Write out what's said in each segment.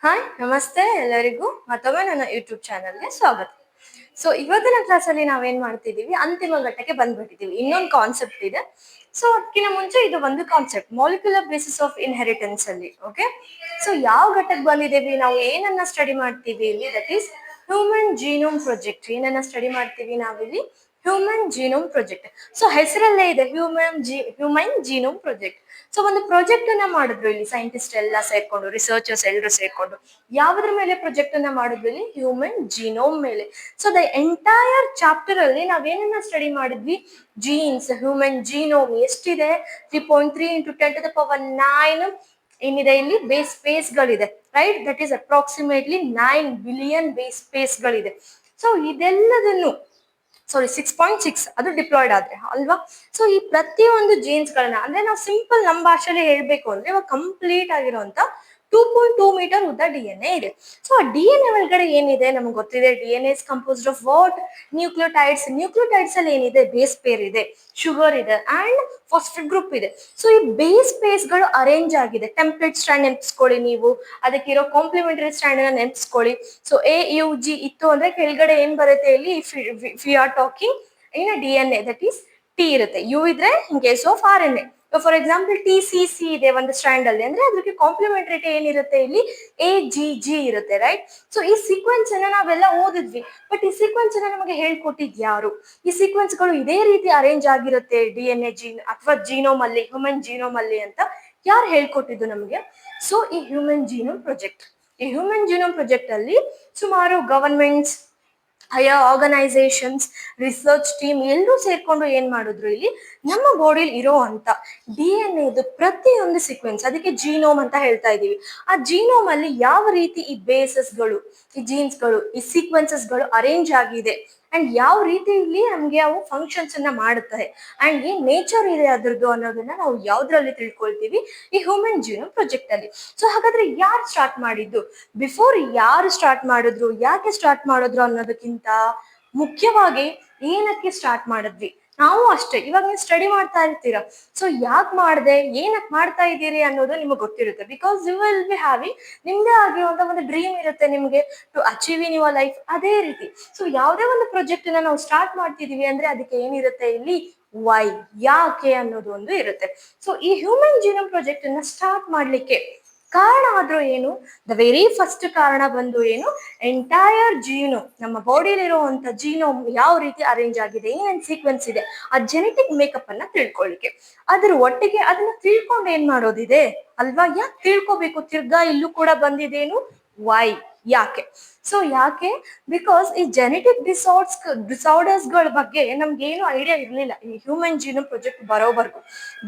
Hi ನಮಸ್ತೆ ಎಲ್ಲರಿಗೂ ಮತ್ತೊಮ್ಮೆ ನನ್ನ ಯೂಟ್ಯೂಬ್ ಚಾನಲ್ಗೆ ಸ್ವಾಗತ. ಸೊ ಇವತ್ತಿನ ಕ್ಲಾಸಲ್ಲಿ ನಾವೇನ್ ಮಾಡ್ತಿದೀವಿ, ಅಂತಿಮ ಘಟ್ಟಕ್ಕೆ ಬಂದ್ಬಿಟ್ಟಿದೀವಿ. ಇನ್ನೊಂದು ಕಾನ್ಸೆಪ್ಟ್ ಇದೆ. ಸೊ ಅದಕ್ಕಿಂತ ಮುಂಚೆ ಇದು ಒಂದು concept molecular basis of inheritance ಅಲ್ಲಿ. ಓಕೆ, ಸೊ ಯಾವ ಘಟ್ಟಕ್ಕೆ ಬಂದಿದ್ದೀವಿ, ನಾವು ಏನನ್ನ ಸ್ಟಡಿ ಮಾಡ್ತೀವಿ ಇಲ್ಲಿ, that is human genome project. ಏನನ್ನ ಸ್ಟಡಿ ಮಾಡ್ತೀವಿ ನಾವಿಲ್ಲಿ, ಹ್ಯೂಮನ್ ಜೀನೋಮ್ ಪ್ರಾಜೆಕ್ಟ್. ಸೊ ಹೆಸರಲ್ಲೇ ಇದೆ ಹ್ಯೂಮನ್ ಜೀನೋಮ್ ಪ್ರಾಜೆಕ್ಟ್. ಸೊ ಒಂದು ಪ್ರಾಜೆಕ್ಟ್ ಅನ್ನ ಮಾಡಿದ್ರು ಇಲ್ಲಿ ಸೈಂಟಿಸ್ಟ್ ಎಲ್ಲ ಸೇರ್ಕೊಂಡು, ರಿಸರ್ಚರ್ಸ್ ಎಲ್ಲರೂ ಸೇರ್ಕೊಂಡು. ಯಾವುದ್ರ ಮೇಲೆ ಪ್ರಾಜೆಕ್ಟ್ ಅನ್ನ ಮಾಡಿದ್ವಿ ಇಲ್ಲಿ, ಹ್ಯೂಮನ್ ಜೀನೋಮ್ ಮೇಲೆ. ಸೊ ದ ಎಂಟೈರ್ ಚಾಪ್ಟರ್ ಅಲ್ಲಿ ನಾವೇನನ್ನ ಸ್ಟಡಿ ಮಾಡಿದ್ವಿ, ಜೀನ್ಸ್, ಹ್ಯೂಮನ್ ಜೀನೋಮ್ ಎಷ್ಟಿದೆ, 3.3 × 10⁹ ಏನಿದೆ ಇಲ್ಲಿ, ಬೇಸ್ ಸ್ಪೇಸ್ಗಳಿದೆ, right. That is approximately 9 billion base ಸ್ಪೇಸ್ಗಳಿದೆ. ಸೊ ಇದೆಲ್ಲದನ್ನು 6.6 ಅದು ಡಿಪ್ಲಾಯ್ಡ್ ಆದ್ರೆ ಅಲ್ವಾ. ಸೊ ಈ ಪ್ರತಿಯೊಂದು ಜೀನ್ಸ್ ಗಳನ್ನ, ಅಂದ್ರೆ ನಾವು ಸಿಂಪಲ್ ನಮ್ಮ ಭಾಷೆಯಲ್ಲಿ ಹೇಳ್ಬೇಕು ಅಂದ್ರೆ, ಇವಾಗ ಕಂಪ್ಲೀಟ್ ಆಗಿರುವಂತ 2.2 ಮೀಟರ್ ಉದ್ದ DNA ಇದೆ. ಸೊ ಆ DNA ಒಳಗಡೆ ಏನಿದೆ ನಮ್ಗೆ ಗೊತ್ತಿದೆ, DNA is composed of what, nucleotides ಅಲ್ಲಿ ಏನಿದೆ, ಬೇಸ್ ಪೇರ್ ಇದೆ, ಶುಗರ್ ಇದೆ ಅಂಡ್ ಫಾಸ್ಫೇಟ್ ಗ್ರೂಪ್ ಇದೆ. ಸೊ ಈ ಬೇಸ್ ಪೇಸ್ ಗಳು ಅರೇಂಜ್ ಆಗಿದೆ. ಟೆಂಪ್ಲೇಟ್ ಸ್ಟ್ರಾಂಡ್ ನೆನ್ಪಿಸ್ಕೊಳ್ಳಿ ನೀವು, ಅದಕ್ಕಿರೋ ಕಾಂಪ್ಲಿಮೆಂಟರಿ ಸ್ಟ್ರಾಂಡ್ ಅನ್ನ ನೆನ್ಪಿಸ್ಕೊಳ್ಳಿ. ಸೊ AUG ಇತ್ತು ಅಂದ್ರೆ ಕೆಳಗಡೆ ಏನ್ ಬರುತ್ತೆ ಇಲ್ಲಿ, we are talking in DNA, that is T ಇರುತ್ತೆ, U ಇದ್ರೆ in case of RNA. For example TCC ಇದೆ ಒಂದು ಸ್ಟ್ರಾಂಡ್ ಅಲ್ಲಿ, ಅಂದ್ರೆ ಅದಕ್ಕೆ ಕಾಂಪ್ಲಿಮೆಂಟರಿ ಏನಿರುತ್ತೆ ಇಲ್ಲಿ, AGG ಇರುತ್ತೆ, ರೈಟ್. ಸೊ ಈ ಸೀಕ್ವೆನ್ಸ್ ಅನ್ನ ನಾವೆಲ್ಲ ಓದಿದ್ವಿ, ಬಟ್ ಈ ಸೀಕ್ವೆನ್ಸ್ ಅನ್ನ ನಮಗೆ ಹೇಳ್ಕೊಟ್ಟಿದ್ ಯಾರು? ಈ ಸೀಕ್ವೆನ್ಸ್ ಗಳು ಇದೇ ರೀತಿ ಅರೇಂಜ್ ಆಗಿರುತ್ತೆ DNA ಜೀನ್ ಅಥವಾ ಜೀನೋಮ್ ಅಲ್ಲಿ, ಹ್ಯೂಮನ್ ಜೀನೋಮ್ ಅಲ್ಲಿ ಅಂತ ಯಾರು ಹೇಳ್ಕೊಟ್ಟಿದ್ದು ನಮಗೆ? ಸೊ ಈ ಹ್ಯೂಮನ್ ಜೀನೋಮ್ ಪ್ರಾಜೆಕ್ಟ್. ಈ ಹ್ಯೂಮನ್ ಜೀನೋಮ್ ಪ್ರಾಜೆಕ್ಟ್ ಅಲ್ಲಿ ಸುಮಾರು governments, higher organisations, research team ಎಲ್ಲರೂ ಸೇರ್ಕೊಂಡು ಏನ್ ಮಾಡಿದ್ರು ಇಲ್ಲಿ, ನಮ್ಮ ಬಾಡಿಲಿ ಇರೋ ಅಂತ DNA ಪ್ರತಿಯೊಂದು ಸೀಕ್ವೆನ್ಸ್, ಅದಕ್ಕೆ ಜೀನೋಮ್ ಅಂತ ಹೇಳ್ತಾ ಇದೀವಿ. ಆ ಜೀನೋಮ್ ಅಲ್ಲಿ ಯಾವ ರೀತಿ ಈ ಬೇಸಸ್ಗಳು, ಈ ಜೀನ್ಸ್ಗಳು, ಈ ಸೀಕ್ವೆನ್ಸಸ್ಗಳು ಅರೇಂಜ್ ಆಗಿದೆ ಅಂಡ್ ಯಾವ ರೀತಿ ಇಲ್ಲಿ ನಮ್ಗೆ ಅವು ಫಂಕ್ಷನ್ಸ್ ಅನ್ನ ಮಾಡುತ್ತದೆ ಅಂಡ್ ಏನ್ ನೇಚರ್ ಇದೆ ಅದ್ರದ್ದು ಅನ್ನೋದನ್ನ ನಾವು ಯಾವ್ದ್ರಲ್ಲಿ ತಿಳ್ಕೊಳ್ತೀವಿ, ಈ ಹ್ಯೂಮನ್ ಜೀನೋಮ್ ಪ್ರಾಜೆಕ್ಟ್ ಅಲ್ಲಿ. ಸೊ ಹಾಗಾದ್ರೆ ಯಾರು ಸ್ಟಾರ್ಟ್ ಮಾಡಿದ್ದು, ಬಿಫೋರ್ ಯಾರು ಸ್ಟಾರ್ಟ್ ಮಾಡಿದ್ರು, ಯಾಕೆ ಸ್ಟಾರ್ಟ್ ಮಾಡಿದ್ರು ಅನ್ನೋದಕ್ಕಿಂತ ಮುಖ್ಯವಾಗಿ ಏನಕ್ಕೆ ಸ್ಟಾರ್ಟ್ ಮಾಡಿದ್ವಿ, ನಾವು ಅಷ್ಟೇ. ಇವಾಗ ನೀವು ಸ್ಟಡಿ ಮಾಡ್ತಾ ಇರ್ತೀರಾ, ಸೊ ಯಾಕೆ ಮಾಡಿದೆ, ಏನಕ್ಕೆ ಮಾಡ್ತಾ ಇದ್ದೀರಿ ಅನ್ನೋದು ನಿಮಗೆ ಗೊತ್ತಿರುತ್ತೆ. Because you will be having ನಿಮ್ದೇ ಆಗಿರುವಂತ ಒಂದು ಡ್ರೀಮ್ ಇರುತ್ತೆ ನಿಮ್ಗೆ, to achieve in your life. ಅದೇ ರೀತಿ ಸೊ ಯಾವುದೇ ಒಂದು ಪ್ರಾಜೆಕ್ಟ್ ಅನ್ನ ನಾವು ಸ್ಟಾರ್ಟ್ ಮಾಡ್ತಿದೀವಿ ಅಂದ್ರೆ ಅದಕ್ಕೆ ಏನಿರುತ್ತೆ ಇಲ್ಲಿ, ವೈ, ಯಾಕೆ ಅನ್ನೋದು ಒಂದು ಇರುತ್ತೆ. ಸೊ ಈ ಹ್ಯೂಮನ್ ಜೀನೋಮ್ ಪ್ರಾಜೆಕ್ಟ್ ಅನ್ನ ಸ್ಟಾರ್ಟ್ ಮಾಡ್ಲಿಕ್ಕೆ ಕಾರಣ ಆದ್ರೂ ಏನು, ದ ವೆರಿ ಫಸ್ಟ್ ಕಾರಣ ಬಂದು ಏನು, ಎಂಟೈರ್ ಜೀನೋಮ್, ನಮ್ಮ ಬಾಡಿಯಲ್ಲಿ ಇರುವಂತ ಜೀನೋಮ್ ಯಾವ ರೀತಿ ಅರೇಂಜ್ ಆಗಿದೆ, ಏನೇನ್ ಸೀಕ್ವೆನ್ಸ್ ಇದೆ, ಆ ಜೆನೆಟಿಕ್ ಮೇಕಪ್ ಅನ್ನ ತಿಳ್ಕೊಳ್ಳಿಕ್ಕೆ. ಅದ್ರ ಒಟ್ಟಿಗೆ ಅದನ್ನ ತಿಳ್ಕೊಂಡು ಏನ್ ಮಾಡೋದಿದೆ ಅಲ್ವಾ, ಯಾಕೆ ತಿಳ್ಕೊಬೇಕು, ತಿರ್ಗಾ ಇಲ್ಲೂ ಕೂಡ ಬಂದಿದೇನು, ವೈ, ಯಾಕೆ. ಸೊ ಯಾಕೆ, ಬಿಕಾಸ್ ಈ ಜೆನೆಟಿಕ್ ಡಿಸಾರ್ಡರ್ಸ್ ಗಳ ಬಗ್ಗೆ ನಮ್ಗೆ ಏನು ಐಡಿಯಾ ಇರ್ಲಿಲ್ಲ ಈ ಹ್ಯೂಮನ್ ಜೀನೋಮ್ ಪ್ರಾಜೆಕ್ಟ್ ಬರೋವರೆಗೂ.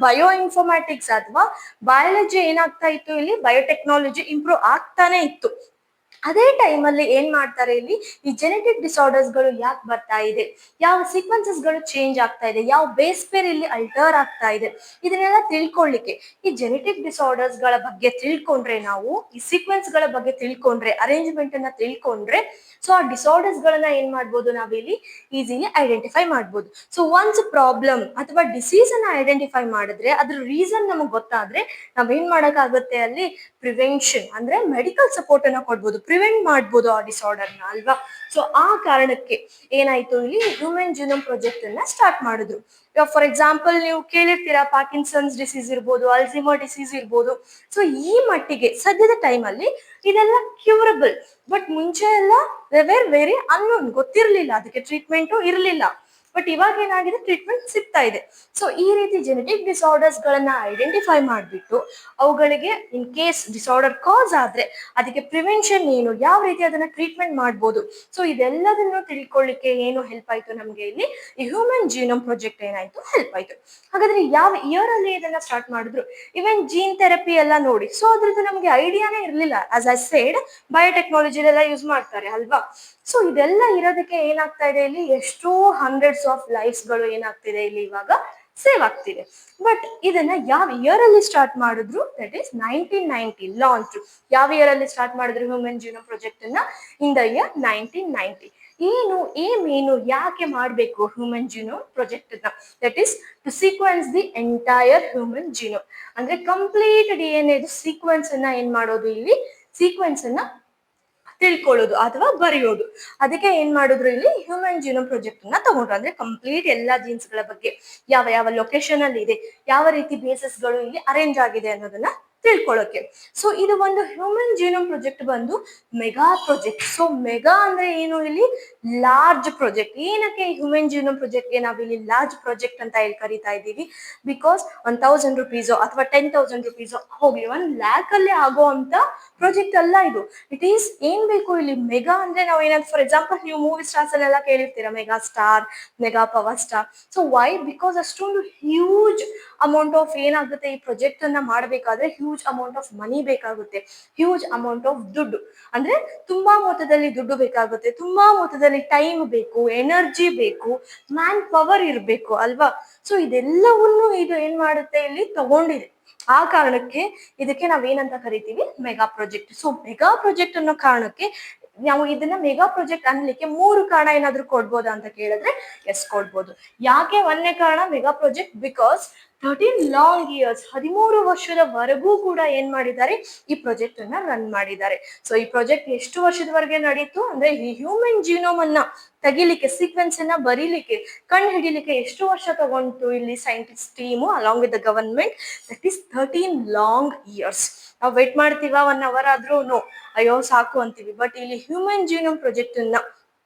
ಬಯೋ ಇನ್ಫಾರ್ಮ್ಯಾಟಿಕ್ಸ್ ಅಥವಾ ಬಯಾಲಜಿ ಏನಾಗ್ತಾ ಇತ್ತು ಇಲ್ಲಿ, ಬಯೋಟೆಕ್ನಾಲಜಿ ಇಂಪ್ರೂವ್ ಆಗ್ತಾನೆ ಇತ್ತು. ಅದೇ ಟೈಮಲ್ಲಿ ಏನ್ ಮಾಡ್ತಾರೆ ಇಲ್ಲಿ, ಈ ಜೆನೆಟಿಕ್ ಡಿಸಾರ್ಡರ್ಸ್ ಗಳು ಯಾಕೆ ಬರ್ತಾ ಇದೆ, ಯಾವ ಸೀಕ್ವೆನ್ಸಸ್ ಗಳು ಚೇಂಜ್ ಆಗ್ತಾ ಇದೆ, ಯಾವ ಬೇಸ್ ಪೇರ್ ಇಲ್ಲಿ ಅಲ್ಟರ್ ಆಗ್ತಾ ಇದೆ, ಇದನ್ನೆಲ್ಲ ತಿಳ್ಕೊಳ್ಳಿಕ್ಕೆ ಈ ಜೆನೆಟಿಕ್ ಡಿಸಾರ್ಡರ್ಸ್ ಗಳ ಬಗ್ಗೆ ತಿಳ್ಕೊಂಡ್ರೆ, ನಾವು ಈ ಸೀಕ್ವೆನ್ಸ್ ಗಳ ಬಗ್ಗೆ ತಿಳ್ಕೊಂಡ್ರೆ, ಅರೇಂಜ್ಮೆಂಟ್ ಅನ್ನ ತಿಳ್ಕೊಂಡ್ರೆ, ಸೊ ಆ ಡಿಸಾರ್ಡರ್ಸ್ ಗಳನ್ನ ಏನ್ ಮಾಡ್ಬೋದು ನಾವಿಲ್ಲಿ ಈಸಿಲಿ ಐಡೆಂಟಿಫೈ ಮಾಡ್ಬೋದು. ಸೊ ಒನ್ಸ್ ಪ್ರಾಬ್ಲಮ್ ಅಥವಾ ಡಿಸೀಸ್ ಅನ್ನ ಐಡೆಂಟಿಫೈ ಮಾಡಿದ್ರೆ, ಅದ್ರ ರೀಸನ್ ನಮಗ್ ಗೊತ್ತಾದ್ರೆ ನಾವೇನ್ ಮಾಡಕ್ಕಾಗುತ್ತೆ ಅಲ್ಲಿ, ಪ್ರಿವೆನ್ಷನ್ ಅಂದ್ರೆ ಮೆಡಿಕಲ್ ಸಪೋರ್ಟ್ ಅನ್ನ ಕೊಡ್ಬೋದು, ಪ್ರಿವೆಂಟ್ ಮಾಡ್ಬೋದು ಆ ಡಿಸಾರ್ಡರ್ನ ಅಲ್ವಾ. ಸೊ ಆ ಕಾರಣಕ್ಕೆ ಏನಾಯ್ತು ಇಲ್ಲಿ, ಹ್ಯೂಮನ್ ಜೀನೋಮ್ ಪ್ರಾಜೆಕ್ಟ್ ಅನ್ನ ಸ್ಟಾರ್ಟ್ ಮಾಡಿದ್ರು. ಫಾರ್ ಎಕ್ಸಾಂಪಲ್ ನೀವು ಕೇಳಿರ್ತೀರಾ, ಪಾರ್ಕಿನ್ಸನ್ಸ್ ಡಿಸೀಸ್ ಇರ್ಬೋದು, ಅಲ್ಝಿಮರ್ ಡಿಸೀಸ್ ಇರ್ಬೋದು. ಸೊ ಈ ಮಟ್ಟಿಗೆ ಸದ್ಯದ ಟೈಮಲ್ಲಿ ಇದೆಲ್ಲ ಕ್ಯೂರಬಲ್, ಬಟ್ ಮುಂಚೆ ಎಲ್ಲ ವೆರಿ ಅನ್ನೋನ್, ಗೊತ್ತಿರ್ಲಿಲ್ಲ, ಅದಕ್ಕೆ ಟ್ರೀಟ್ಮೆಂಟು ಇರಲಿಲ್ಲ. ಬಟ್ ಇವಾಗ ಏನಾಗಿದೆ, ಟ್ರೀಟ್ಮೆಂಟ್ ಸಿಗ್ತಾ ಇದೆ. ಸೊ ಈ ರೀತಿ ಜೆನೆಟಿಕ್ ಡಿಸಾರ್ಡರ್ಸ್ ಗಳನ್ನ ಐಡೆಂಟಿಫೈ ಮಾಡಿಬಿಟ್ಟು ಅವುಗಳಿಗೆ ಇನ್ ಕೇಸ್ ಡಿಸಾರ್ಡರ್ ಕಾಸ್ ಆದ್ರೆ ಅದಕ್ಕೆ ಪ್ರಿವೆನ್ಷನ್ ಏನು, ಯಾವ ರೀತಿ ಅದನ್ನ ಟ್ರೀಟ್ಮೆಂಟ್ ಮಾಡ್ಬೋದು, ಸೊ ಇದೆಲ್ಲದನ್ನು ತಿಳ್ಕೊಳ್ಳಿಕ್ಕೆ ಏನು ಹೆಲ್ಪ್ ಆಯ್ತು ನಮ್ಗೆ ಇಲ್ಲಿ, ಈ ಹ್ಯೂಮನ್ ಜೀನೋಮ್ ಪ್ರಾಜೆಕ್ಟ್ ಏನಾಯ್ತು, ಹೆಲ್ಪ್ ಆಯ್ತು. ಹಾಗಾದ್ರೆ ಯಾವ ಇಯರ್ ಅಲ್ಲಿ ಇದನ್ನ ಸ್ಟಾರ್ಟ್ ಮಾಡಿದ್ರು, ಇವನ್ ಜೀನ್ ಥೆರಪಿ ಎಲ್ಲ ನೋಡಿ, ಸೊ ಅದ್ರದ್ದು ನಮ್ಗೆ ಐಡಿಯಾನೇ ಇರ್ಲಿಲ್ಲ. ಆಸ್ ಐ ಸೇಡ್, ಬಯೋಟೆಕ್ನಾಲಜಿಲೆಲ್ಲ ಯೂಸ್ ಮಾಡ್ತಾರೆ ಅಲ್ವಾ. ಸೊ ಇದೆಲ್ಲ ಇರೋದಕ್ಕೆ ಏನಾಗ್ತಾ ಇದೆ ಇಲ್ಲಿ, ಎಷ್ಟೋ ಹಂಡ್ರೆಡ್ಸ್ ಆಫ್ ಲೈಫ್ಸ್ ಗಳು ಏನಾಗ್ತಿದೆ ಇಲ್ಲಿ ಇವಾಗ ಸೇವ್ ಆಗ್ತಿದೆ. ಬಟ್ ಇದನ್ನ ಯಾವ ಇಯರ್ ಅಲ್ಲಿ ಸ್ಟಾರ್ಟ್ ಮಾಡಿದ್ರು, ದಟ್ ಈಸ್ 1990 ಲಾಂಚ್. ಯಾವ ಇಯರ್ ಅಲ್ಲಿ ಸ್ಟಾರ್ಟ್ ಮಾಡಿದ್ರು ಹ್ಯೂಮನ್ ಜೀನೋಮ್ ಪ್ರಾಜೆಕ್ಟ್ ಅನ್ನ, ಇನ್ ದ ಇಯರ್ 1990. ಏನು ಯಾಕೆ ಮಾಡಬೇಕು ಹ್ಯೂಮನ್ ಜೀನೋಮ್ ಪ್ರಾಜೆಕ್ಟ್ ಅನ್ನ, that is to sequence the entire human genome, ಅಂದ್ರೆ ಕಂಪ್ಲೀಟ್ DNA ಸೀಕ್ವೆನ್ಸ್ ಅನ್ನ ಏನ್ ಮಾಡೋದು ಇಲ್ಲಿ, ಸೀಕ್ವೆನ್ಸ್ ಅನ್ನ ತಿಳ್ಕೊಳ್ಳೋದು ಅಥವಾ ಬರೆಯೋದು. ಅದಕ್ಕೆ ಏನ್ ಮಾಡಿದ್ರು, ಇಲ್ಲಿ ಹ್ಯೂಮನ್ ಜೀನೋಮ್ ಪ್ರಾಜೆಕ್ಟ್ ಅನ್ನ ತಗೊಂಡ್ರು. ಅಂದ್ರೆ ಕಂಪ್ಲೀಟ್ ಎಲ್ಲಾ ಜೀನ್ಸ್ ಗಳ ಬಗ್ಗೆ, ಯಾವ ಯಾವ ಲೊಕೇಶನ್ ಅಲ್ಲಿ ಇದೆ, ಯಾವ ರೀತಿ ಬೇಸಸ್ ಗಳು ಇಲ್ಲಿ ಅರೇಂಜ್ ಆಗಿದೆ ಅನ್ನೋದನ್ನ ತಿಳ್ಕೊಳ್ಳೋಕೆ. ಸೊ ಇದು ಒಂದು ಹ್ಯೂಮನ್ ಜೀನೋಮ್ ಪ್ರಾಜೆಕ್ಟ್ ಬಂದು ಮೆಗಾ ಪ್ರಾಜೆಕ್ಟ್. ಸೊ ಮೆಗಾ ಅಂದ್ರೆ ಏನು, ಇಲ್ಲಿ ಲಾರ್ಜ್ ಪ್ರಾಜೆಕ್ಟ್. ಏನಕ್ಕೆ ಹ್ಯೂಮನ್ ಜೀನೋಮ್ ಪ್ರಾಜೆಕ್ಟ್ ಗೆ ನಾವಿಲ್ಲಿ ಲಾರ್ಜ್ ಪ್ರಾಜೆಕ್ಟ್ ಅಂತ ಹೇಳಿ ಕರಿತಾ ಇದ್ದೀವಿ? ಬಿಕಾಸ್ 1000 ರುಪೀಸೋ ಅಥವಾ 10,000 ರುಪೀಸೋ ಹೋಗ್ಲಿ 1 lakh ಅಲ್ಲಿ ಆಗೋ ಅಂತ ಪ್ರಾಜೆಕ್ಟ್ ಅಲ್ಲ ಇದು. ಇಟ್ ಈಸ್ ಏನ್ ಬೇಕು ಇಲ್ಲಿ ಮೆಗಾ ಅಂದ್ರೆ ನಾವು ಏನಾದ್ರು, ಫಾರ್ ಎಕ್ಸಾಂಪಲ್ ನೀವು ಮೂವಿ ಸ್ಟಾರ್ಸ್ ಅಲ್ಲೆಲ್ಲ ಕೇಳಿರ್ತೀರಾ, mega star, mega power star. So why? Because ಅಷ್ಟೊಂದು ಹ್ಯೂಜ್ ಅಮೌಂಟ್ ಆಫ್ ಏನಾಗುತ್ತೆ, ಈ ಪ್ರಾಜೆಕ್ಟ್ ಅನ್ನ ಮಾಡಬೇಕಾದ್ರೆ ಹ್ಯೂಜ್ ಅಮೌಂಟ್ ಆಫ್ ಮನಿ ಬೇಕಾಗುತ್ತೆ, ಹ್ಯೂಜ್ ಅಮೌಂಟ್ ಆಫ್ ದುಡ್ಡು. ಅಂದ್ರೆ ತುಂಬಾ ಮೊತ್ತದಲ್ಲಿ ದುಡ್ಡು ಬೇಕಾಗುತ್ತೆ, ತುಂಬಾ ಮೊತ್ತದಲ್ಲಿ ಟೈಮ್ ಬೇಕು, ಎನರ್ಜಿ ಬೇಕು, ಮ್ಯಾನ್ ಪವರ್ ಇರ್ಬೇಕು ಅಲ್ವಾ? ಸೊ ಇದೆಲ್ಲವನ್ನು ಇದು ಏನ್ ಮಾಡುತ್ತೆ, ಇಲ್ಲಿ ತಗೊಂಡಿದೆ. ಆ ಕಾರಣಕ್ಕೆ ಇದಕ್ಕೆ ನಾವೇನಂತ ಕರಿತೀವಿ, mega project. So mega project ಅನ್ನೋ ಕಾರಣಕ್ಕೆ ನಾವು ಇದನ್ನ ಮೆಗಾ ಪ್ರಾಜೆಕ್ಟ್ ಅನ್ಲಿಕ್ಕೆ 3 ಕಾರಣ ಏನಾದ್ರು ಕೊಡ್ಬೋದಾ ಅಂತ ಕೇಳಿದ್ರೆ ಎಸ್ ಕೊಡ್ಬೋದು. ಯಾಕೆ 1ನೇ ಕಾರಣ mega project? Because 13 long years, 13 ವರ್ಷದವರೆಗೂ ಕೂಡ ಏನ್ ಮಾಡಿದ್ದಾರೆ, ಈ ಪ್ರಾಜೆಕ್ಟ್ ಅನ್ನ ರನ್ ಮಾಡಿದ್ದಾರೆ. ಸೊ ಈ ಪ್ರಾಜೆಕ್ಟ್ ಎಷ್ಟು ವರ್ಷದವರೆಗೆ ನಡೀತು ಅಂದ್ರೆ, ಈ ಹ್ಯೂಮನ್ ಜೀನೋಮ್ ಅನ್ನ ತೆಗಿಲಿಕ್ಕೆ, ಸೀಕ್ವೆನ್ಸ್ ಅನ್ನ ಬರೀಲಿಕ್ಕೆ, ಕಂಡು ಹಿಡಿಲಿಕ್ಕೆ ಎಷ್ಟು ವರ್ಷ ತಗೊಂಡು ಇಲ್ಲಿ scientist team along with the government? That is 13 long years. ನಾವು ವೇಟ್ ಮಾಡ್ತೀವ 1 hour ಆದ್ರೂ? ನೋ, ಅಯ್ಯೋ ಸಾಕು ಅಂತೀವಿ. ಬಟ್ ಇಲ್ಲಿ ಹ್ಯೂಮನ್ ಜೀನೋಮ್ ಪ್ರಾಜೆಕ್ಟ್ ಅನ್ನ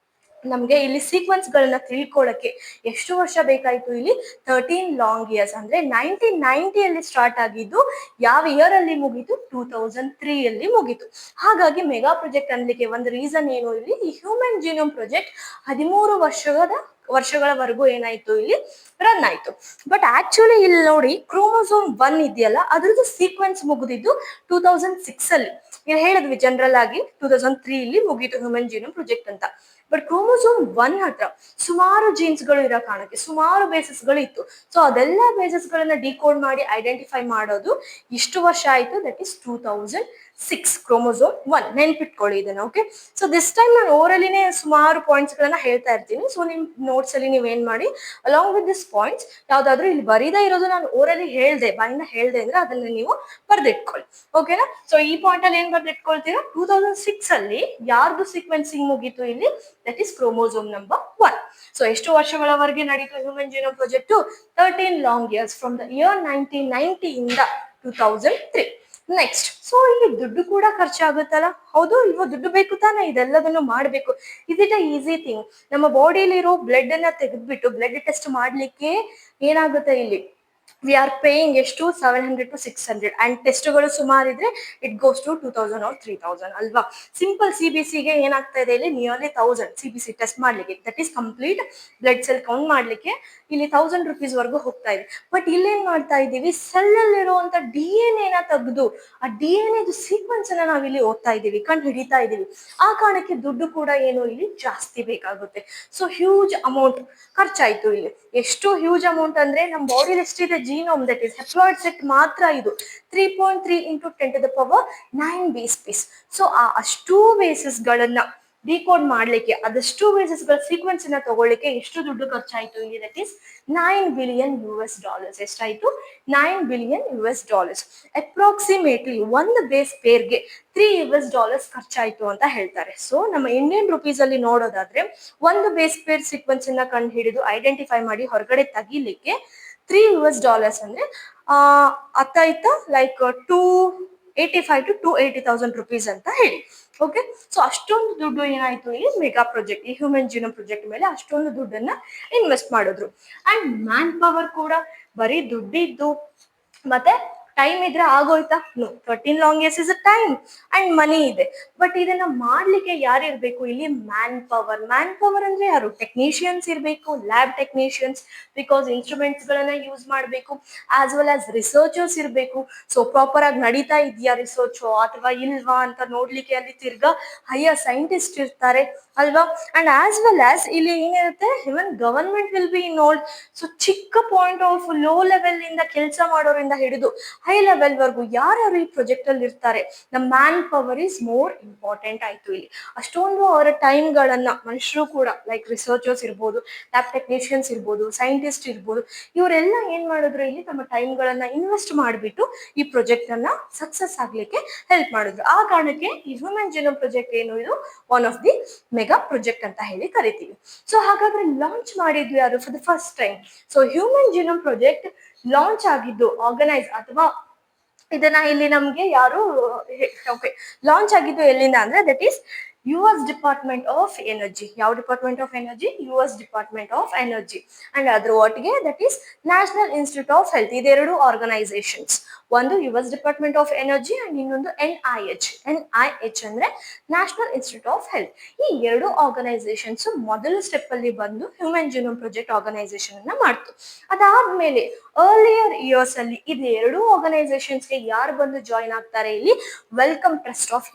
ನಮ್ಗೆ ಇಲ್ಲಿ ಸೀಕ್ವೆನ್ಸ್ ಗಳನ್ನ ತಿಳ್ಕೊಳ್ಳಕ್ಕೆ ಎಷ್ಟು ವರ್ಷ ಬೇಕಾಯ್ತು? ಇಲ್ಲಿ 13 ಲಾಂಗ್ ಇಯರ್ಸ್. ಅಂದ್ರೆ 1990 ಸ್ಟಾರ್ಟ್ ಆಗಿದ್ದು, ಯಾವ ಇಯರ್ ಅಲ್ಲಿ ಮುಗೀತು? 2003 ಮುಗೀತು. ಹಾಗಾಗಿ ಮೆಗಾ ಪ್ರಾಜೆಕ್ಟ್ ಅನ್ಲಿಕ್ಕೆ ಒಂದು ರೀಸನ್ ಏನು, ಇಲ್ಲಿ ಈ ಹ್ಯೂಮನ್ ಜೀನೋಮ್ ಪ್ರಾಜೆಕ್ಟ್ 13 ವರ್ಷಗಳವರೆಗೂ ಏನಾಯ್ತು, ಇಲ್ಲಿ ರನ್ ಆಯ್ತು. ಬಟ್ ಆಕ್ಚುಲಿ ಇಲ್ಲಿ ನೋಡಿ, ಕ್ರೋಮೋಸೋಮ್ 1 ಇದೆಯಲ್ಲ, ಅದ್ರದ್ದು ಸೀಕ್ವೆನ್ಸ್ ಮುಗಿದಿದ್ದು 2006 ಇಲ್ಲಿ ಹೇಳಿದ್ವಿ ಜನರಲ್ ಆಗಿ 2003 ಮುಗೀತು ಹ್ಯೂಮನ್ ಜೀನೋಮ್ ಪ್ರಾಜೆಕ್ಟ್ ಅಂತ. ಬಟ್ ಕ್ರೋಮೋಸೋಮ್ 1 ಹತ್ರ ಸುಮಾರು ಜೀನ್ಸ್ ಗಳು ಇರೋ ಕಾರಣಕ್ಕೆ ಸುಮಾರು ಬೇಸಸ್ ಗಳು ಇತ್ತು. ಸೊ ಅದೆಲ್ಲ ಬೇಸಸ್ ಗಳನ್ನ ಡಿಕೋಡ್ ಮಾಡಿ ಐಡೆಂಟಿಫೈ ಮಾಡೋದು ಇಷ್ಟು ವರ್ಷ ಆಯ್ತು. That is 2006 chromosome 1. ನೆನ್ಪಿಟ್ಕೊಳ್ಳಿ ಇದನ್ನ. ಓಕೆ, ಸೊ ದಿಸ್ ಟೈಮ್ ನಾನು ಓರಲ್ಲಿನೇ ಸುಮಾರು ಪಾಯಿಂಟ್ಸ್ ಗಳನ್ನ ಹೇಳ್ತಾ ಇರ್ತೀನಿ. ಸೊ ನಿಮ್ ನೋಟ್ಸ್ ಅಲ್ಲಿ ನೀವ್ ಏನ್ ಮಾಡಿ, ಅಲಾಂಗ್ ವಿತ್ ದಿಸ್ ಪಾಯಿಂಟ್ಸ್ ಯಾವ್ದಾದ್ರು ಇಲ್ಲಿ ಬರೀದೇ ಇರೋದು ನಾನು ಓರಲ್ಲಿ ಹೇಳ್ದೆ, ಬಾಯಿಂದ ಹೇಳ್ದೆ ಅಂದ್ರೆ ಅದನ್ನ ನೀವು ಬರ್ದಿಟ್ಕೊಳ್ಳಿ. ಓಕೆನಾ? ಸೊ ಈ ಪಾಯಿಂಟ್ ಅಲ್ಲಿ ಏನ್ ಬರ್ದಿಟ್ಕೊಳ್ತೀರಾ, 2006 ಯಾರ್ದು ಸೀಕ್ವೆನ್ಸಿಂಗ್ ಮುಗೀತು ಇಲ್ಲಿ? That is chromosome number 1. So ಎಷ್ಟು ವರ್ಷಗಳವರೆಗೆ ನಡೀತು human genome project? 13 long years, from the year 1990 ಇಂದ 2003. ನೆಕ್ಸ್ಟ್, ಸೊ ಇಲ್ಲಿ ದುಡ್ಡು ಕೂಡ ಖರ್ಚಾಗುತ್ತಲ್ಲ, ಹೌದು ಇಲ್ವೋ? ದುಡ್ಡು ಬೇಕು ತಾನೆ ಇದೆಲ್ಲದನ್ನು ಮಾಡ್ಬೇಕು. Is it a easy thing? ನಮ್ಮ ಬಾಡಿಲಿರೋ ಬ್ಲಡ್ ಅನ್ನ ತೆಗೆದ್ಬಿಟ್ಟು ಬ್ಲಡ್ ಟೆಸ್ಟ್ ಮಾಡ್ಲಿಕ್ಕೆ ಏನಾಗುತ್ತೆ, ಇಲ್ಲಿ ವಿ ಆರ್ ಪೇಯಿಂಗ್ ಎಷ್ಟು? 700 to 600. ಅಂಡ್ ಟೆಸ್ಟ್ಗಳು ಸುಮಾರು ಇದ್ರೆ ಇಟ್ ಗೋಸ್ ಟು 2000 or 3000 ಅಲ್ವಾ? ಸಿಂಪಲ್ CBCಗೆ ಏನಾಗ್ತಾ ಇದೆ, ಇಲ್ಲಿ ನಿಯರ್ಲಿ 1000 CBC ಟೆಸ್ಟ್ ಮಾಡ್ಲಿಕ್ಕೆ, that is complete blood cell count ಮಾಡ್ಲಿಕ್ಕೆ ಇಲ್ಲಿ 1000 rupees ವರೆಗೂ ಹೋಗ್ತಾ ಇದೆ. ಬಟ್ ಇಲ್ಲೇನ್ ಮಾಡ್ತಾ ಇದೀವಿ, ಸೆಲ್ ಅಲ್ಲಿರುವಂತ DNA ನ ತೆಗೆದು ಆ DNA ಸೀಕ್ವೆನ್ಸ್ ಅನ್ನ ನಾವಿಲ್ಲಿ ಓದ್ತಾ ಇದೀವಿ, ಕಂಡು ಹಿಡಿತಾ ಇದೀವಿ. ಆ ಕಾರಣಕ್ಕೆ ದುಡ್ಡು ಕೂಡ ಏನು, ಇಲ್ಲಿ ಜಾಸ್ತಿ ಬೇಕಾಗುತ್ತೆ. ಸೊ ಹ್ಯೂಜ್ ಅಮೌಂಟ್ ಖರ್ಚಾಯ್ತು ಇಲ್ಲಿ. ಎಷ್ಟು ಹ್ಯೂಜ್ ಅಮೌಂಟ್ ಅಂದ್ರೆ, ನಮ್ಮ ಬಾಡಿಲಿ ಎಷ್ಟಿದೆ genome, that is haploid set ಮಾತ್ರ ಇದು 3.3 into 10 to the power 9 base pairs. So ಆ ಅಷ್ಟು ಬೇಸಸ್ ಗಳನ್ನ ಡಿಕೋಡ್ ಮಾಡ್ಲಿಕ್ಕೆ, ಅದಷ್ಟು ಬೇಸಸ್ ಗಳ ಸೀಕ್ವೆನ್ಸ್ ಅನ್ನ ತಗೊಳ್ಳಿಕ್ಕೆ ಎಷ್ಟು ದುಡ್ಡು ಖರ್ಚಾಯ್ತು ಇಲ್ಲಿ? That is $9 billion. ಎಷ್ಟಾಯ್ತು? $9 billion. ಅಪ್ರಾಕ್ಸಿಮೇಟ್ಲಿ ಒಂದು ಬೇಸ್ ಪೇರ್ಗೆ $3 ಖರ್ಚಾಯ್ತು ಅಂತ ಹೇಳ್ತಾರೆ. ಸೊ ನಮ್ಮ ಇಂಡಿಯನ್ ರುಪೀಸ್ ಅಲ್ಲಿ ನೋಡೋದಾದ್ರೆ, ಒಂದು ಬೇಸ್ ಪೇರ್ ಸೀಕ್ವೆನ್ಸ್ ಅನ್ನ ಕಂಡು ಹಿಡಿದು ಐಡೆಂಟಿಫೈ ಮಾಡಿ ಹೊರಗಡೆ ತೆಗಿಲಿಕ್ಕೆ $3 ಅಂದ್ರೆ ಅತ್ತಾಯ್ತಾ, ಲೈಕ್ 285 to 280,000 rupees ಅಂತ ಹೇಳಿ. ಓಕೆ, ಸೊ ಅಷ್ಟೊಂದು ದುಡ್ಡು ಏನಾಯ್ತು ಇಲ್ಲಿ ಮೆಗಾ ಪ್ರಾಜೆಕ್ಟ್, ಈ ಹ್ಯೂಮನ್ ಜೀನೋಮ್ ಪ್ರಾಜೆಕ್ಟ್ ಮೇಲೆ ಅಷ್ಟೊಂದು ದುಡ್ಡನ್ನ ಇನ್ವೆಸ್ಟ್ ಮಾಡಿದ್ರು. ಅಂಡ್ ಮ್ಯಾನ್ ಪವರ್ ಕೂಡ, ಬರೀ ದುಡ್ಡಿದ್ದು ಮತ್ತೆ ಟೈಮ್ ಇದ್ರೆ ಆಗೋಯ್ತಾ? No, 13 long years is a time and money ಇದೆ. ಬಟ್ ಇದನ್ನ ಮಾಡ್ಲಿಕ್ಕೆ ಯಾರಿರ್ಬೇಕು ಇಲ್ಲಿ? Man power. ಮ್ಯಾನ್ ಪವರ್ ಅಂದ್ರೆ ಯಾರು? ಟೆಕ್ನಿಷಿಯನ್ಸ್ ಇರ್ಬೇಕು, ಲ್ಯಾಬ್ ಟೆಕ್ನಿಷಿಯನ್ಸ್, ಬಿಕಾಸ್ ಇನ್ಸ್ಟ್ರೂಮೆಂಟ್ಸ್ ಗಳನ್ನ ಯೂಸ್ ಮಾಡ್ಬೇಕು, ಆಸ್ ವೆಲ್ ಆಸ್ ರಿಸರ್ಚರ್ಸ್ ಇರ್ಬೇಕು. ಸೊ ಪ್ರಾಪರ್ ಆಗಿ ನಡೀತಾ ಇದೆಯಾ ರಿಸರ್ಚ್ ಅಥವಾ ಇಲ್ವಾ ಅಂತ ನೋಡ್ಲಿಕ್ಕೆ ಅಲ್ಲಿ ತಿರ್ಗಾ ಹೈಯರ್ ಸೈಂಟಿಸ್ಟ್ ಇರ್ತಾರೆ ಅಲ್ವಾ? ಅಂಡ್ ಆಸ್ ವೆಲ್ ಆಸ್ ಇಲ್ಲಿ ಏನಿರುತ್ತೆ, even government will be involve. So ಚಿಕ್ಕ ಪಾಯಿಂಟ್ ಆಫ್ ಲೋ ಲೆವೆಲ್ ಇಂದ ಕೆಲಸ ಮಾಡೋರಿಂದ ಹಿಡಿದು ಹೈ ಲೆವೆಲ್ ವರ್ಗು ಯಾರ್ಯಾರು ಈ ಪ್ರಾಜೆಕ್ಟ್ ಅಲ್ಲಿ ಇರ್ತಾರೆ, ನಮ್ಮ man power is more important ಆಯ್ತು ಇಲ್ಲಿ. ಅಷ್ಟೊಂದು ಅವರ ಟೈಮ್ಗಳನ್ನ ಮನುಷ್ಯರು ಕೂಡ ಲೈಕ್ ರಿಸರ್ಚರ್ಸ್ ಇರ್ಬೋದು, ಲ್ಯಾಬ್ ಟೆಕ್ನಿಷಿಯನ್ಸ್ ಇರ್ಬೋದು, ಸೈಂಟಿಸ್ಟ್ ಇರ್ಬೋದು, ಇವರೆಲ್ಲ ಏನ್ ಮಾಡಿದ್ರು ಇಲ್ಲಿ ತಮ್ಮ ಟೈಮ್ಗಳನ್ನ ಇನ್ವೆಸ್ಟ್ ಮಾಡಿಬಿಟ್ಟು ಈ ಪ್ರಾಜೆಕ್ಟ್ ಅನ್ನ ಸಕ್ಸಸ್ ಆಗ್ಲಿಕ್ಕೆ ಹೆಲ್ಪ್ ಮಾಡಿದ್ರು. ಆ ಕಾರಣಕ್ಕೆ ಈ ಹ್ಯೂಮನ್ ಜಿನೋಮ್ ಪ್ರಾಜೆಕ್ಟ್ ಏನು, ಇದು one of the mega project ಅಂತ ಹೇಳಿ ಕರಿತೀವಿ. ಸೊ ಹಾಗಾದ್ರೆ ಲಾಂಚ್ ಮಾಡಿದ್ವಿ ಯಾರು for the first time. So human genome project launch ಆಗಿದ್ದು, ಆರ್ಗನೈಸ್ ಅಥವಾ ಇದನ್ನ ಇಲ್ಲಿ ನಮ್ಗೆ ಯಾರು ಓಕೆ ಲಾಂಚ್ ಆಗಿದ್ದು ಎಲ್ಲಿಂದ ಅಂದ್ರೆ that is US department of energy. ಯಾವ department of energy? US department of energy. And ಅದ್ರ ಒಟ್ಟಿಗೆ that is national institute of health. ಇದೆರಡು ಆರ್ಗನೈಸೇಷನ್ಸ್, ಒಂದು US department of energy and ಇನ್ನೊಂದು NIH ಅಂದ್ರೆ ನ್ಯಾಷನಲ್ ಇನ್ಸ್ಟಿಟ್ಯೂಟ್ ಆಫ್ ಹೆಲ್ತ್. ಈ ಎರಡು organisations ಮೊದಲ ಸ್ಟೆಪ್ ಅಲ್ಲಿ ಬಂದು ಹ್ಯೂಮನ್ ಜಿನೋಮ್ ಪ್ರಾಜೆಕ್ಟ್ ಆರ್ಗನೈಸೇಷನ್ ಅನ್ನ ಮಾಡ್ತು. ಅದಾದ್ಮೇಲೆ ಅರ್ಲಿಯರ್ ಇಯರ್ಸ್ ಅಲ್ಲಿ ಇದು ಎರಡು ಆರ್ಗನೈಸೇಷನ್ಸ್ಗೆ ಯಾರು ಬಂದು ಜಾಯಿನ್ ಆಗ್ತಾರೆ ಇಲ್ಲಿ? Welcome trust of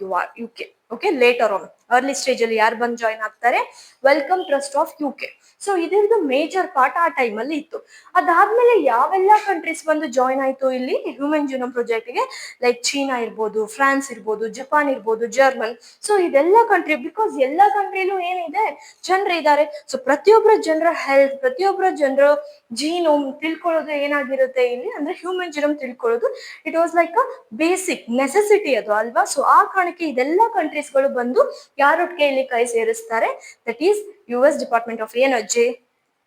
UK. Okay, later on early stage ಅಲ್ಲಿ ಯಾರು ಬಂದು ಜಾಯಿನ್ ಆಗ್ತಾರೆ? Welcome trust of UK. So ಇದರದ್ದು ಮೇಜರ್ ಪಾರ್ಟ್ ಆ ಟೈಮ್ ಅಲ್ಲಿ ಇತ್ತು. ಅದಾದ್ಮೇಲೆ ಯಾವೆಲ್ಲ ಕಂಟ್ರೀಸ್ ಬಂದು ಜಾಯಿನ್ ಆಯ್ತು ಇಲ್ಲಿ ಹ್ಯೂಮನ್ ಜಿನೋಮ್ ಪ್ರಾಜೆಕ್ಟ್ಗೆ? ಲೈಕ್ ಚೀನಾ ಇರ್ಬೋದು, ಫ್ರಾನ್ಸ್ ಇರ್ಬೋದು, ಜಪಾನ್ ಇರ್ಬೋದು, ಜರ್ಮನ್. ಸೊ ಇದೆಲ್ಲ ಕಂಟ್ರಿ, ಬಿಕಾಸ್ ಎಲ್ಲ ಕಂಟ್ರಿಲೂ ಏನಿದೆ, ಜನರು ಇದ್ದಾರೆ. ಸೊ ಪ್ರತಿಯೊಬ್ಬರ ಜನರ ಹೆಲ್ತ್, ಪ್ರತಿಯೊಬ್ಬರ ಜನರ ಜೀನೋಮ್ ತಿಳ್ಕೊಳ್ಳೋದು ಏನಾಗಿರುತ್ತೆ ಇಲ್ಲಿ ಅಂದ್ರೆ ಹ್ಯೂಮನ್ ಜಿನೋಮ್ ತಿಳ್ಕೊಳ್ಳೋದು it was like a basic necessity ಅದು ಅಲ್ವಾ. ಸೊ ಆ ಕಾರಣಕ್ಕೆ ಇದೆಲ್ಲ ಕಂಟ್ರೀಸ್ಗಳು ಬಂದು ಯಾರೊಟ್ಟಿಗೆ ಇಲ್ಲಿ ಕೈ ಸೇರಿಸ್ತಾರೆ? That is US department of energy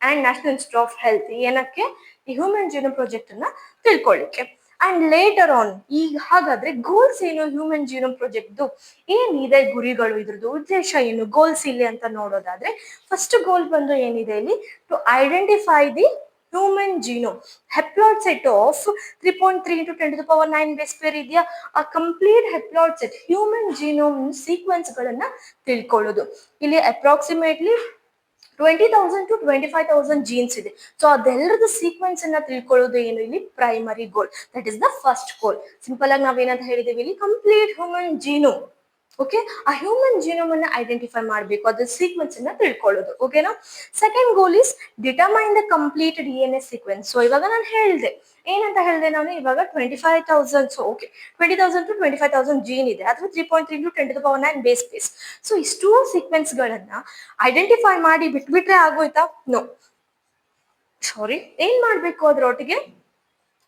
and national institute of health. ಏನಕ್ಕೆ? ಈ ಹ್ಯೂಮನ್ ಜಿನೋಮ್ ಪ್ರಾಜೆಕ್ಟ್ ಅನ್ನ ತಿಳ್ಕೊಳ್ಳಿಕ್ಕೆ. ಅಂಡ್ ಲೇಟರ್ ಆನ್ ಈಗ ಹಾಗಾದ್ರೆ ಗೋಲ್ಸ್ ಏನು ಹ್ಯೂಮನ್ ಜಿನೋಮ್ ಪ್ರಾಜೆಕ್ಟ್? ಏನಿದೆ ಗುರಿಗಳು, ಇದ್ರದ್ದು ಉದ್ದೇಶ ಏನು, ಗೋಲ್ಸ್ ಇಲ್ಲಿ ಅಂತ ನೋಡೋದಾದ್ರೆ ಫಸ್ಟ್ ಗೋಲ್ ಬಂದು ಏನಿದೆ ಇಲ್ಲಿ? To identify the human genome haploid set of 3.3 into 10 to the power 9 base pair ಇದೆಯಾ, ಆ complete haploid set human genome sequence ಗಳನ್ನ ತಿಳ್ಕೊಳ್ಳೋದು. ಇಲ್ಲಿ ಅಪ್ರಾಕ್ಸಿಮೇಟ್ಲಿ 20,000 to 25,000 ಜೀನ್ಸ್ ಇದೆ. ಸೊ ಅದೆಲ್ಲರದ ಸೀಕ್ವೆನ್ಸ್ ಅನ್ನ ತಿಳ್ಕೊಳ್ಳೋದು ಏನು ಇಲ್ಲಿ primary goal. That is the first goal. Simple ಆಗಿ ನಾವೇನಂತ ಹೇಳಿದೀವಿ ಇಲ್ಲಿ? Complete human genome. ಓಕೆ, ಆ ಹ್ಯೂಮನ್ ಜೀನೋಮ್ ಅನ್ನ ಐಡೆಂಟಿಫೈ ಮಾಡಬೇಕು, ಅದ್ರ ಸೀಕ್ವೆನ್ಸ್ ಅನ್ನ ತಿಳ್ಕೊಳ್ಳೋದು. ಓಕೆನಾ? Second goal is determine the complete DNA sequence. So ಇವಾಗ ನಾನು ಹೇಳಿದೆ, ಏನಂತ ಹೇಳಿದೆ ನಾನು ಇವಾಗ? 25,000. ಸೊ ಓಕೆ, 20,000 to 25,000 ಜೀನ್ ಇದೆ, ಅಥವಾ 3.3 into 10 to the power 9 base pairs. So ಇಷ್ಟೂ ಸೀಕ್ವೆನ್ಸ್ ಗಳನ್ನ ಐಡೆಂಟಿಫೈ ಮಾಡಿ ಬಿಟ್ಬಿಟ್ರೆ ಆಗೋಯ್ತಾ? No, sorry. ಏನ್ ಮಾಡ್ಬೇಕು ಅದ್ರೊಟ್ಟಿಗೆ?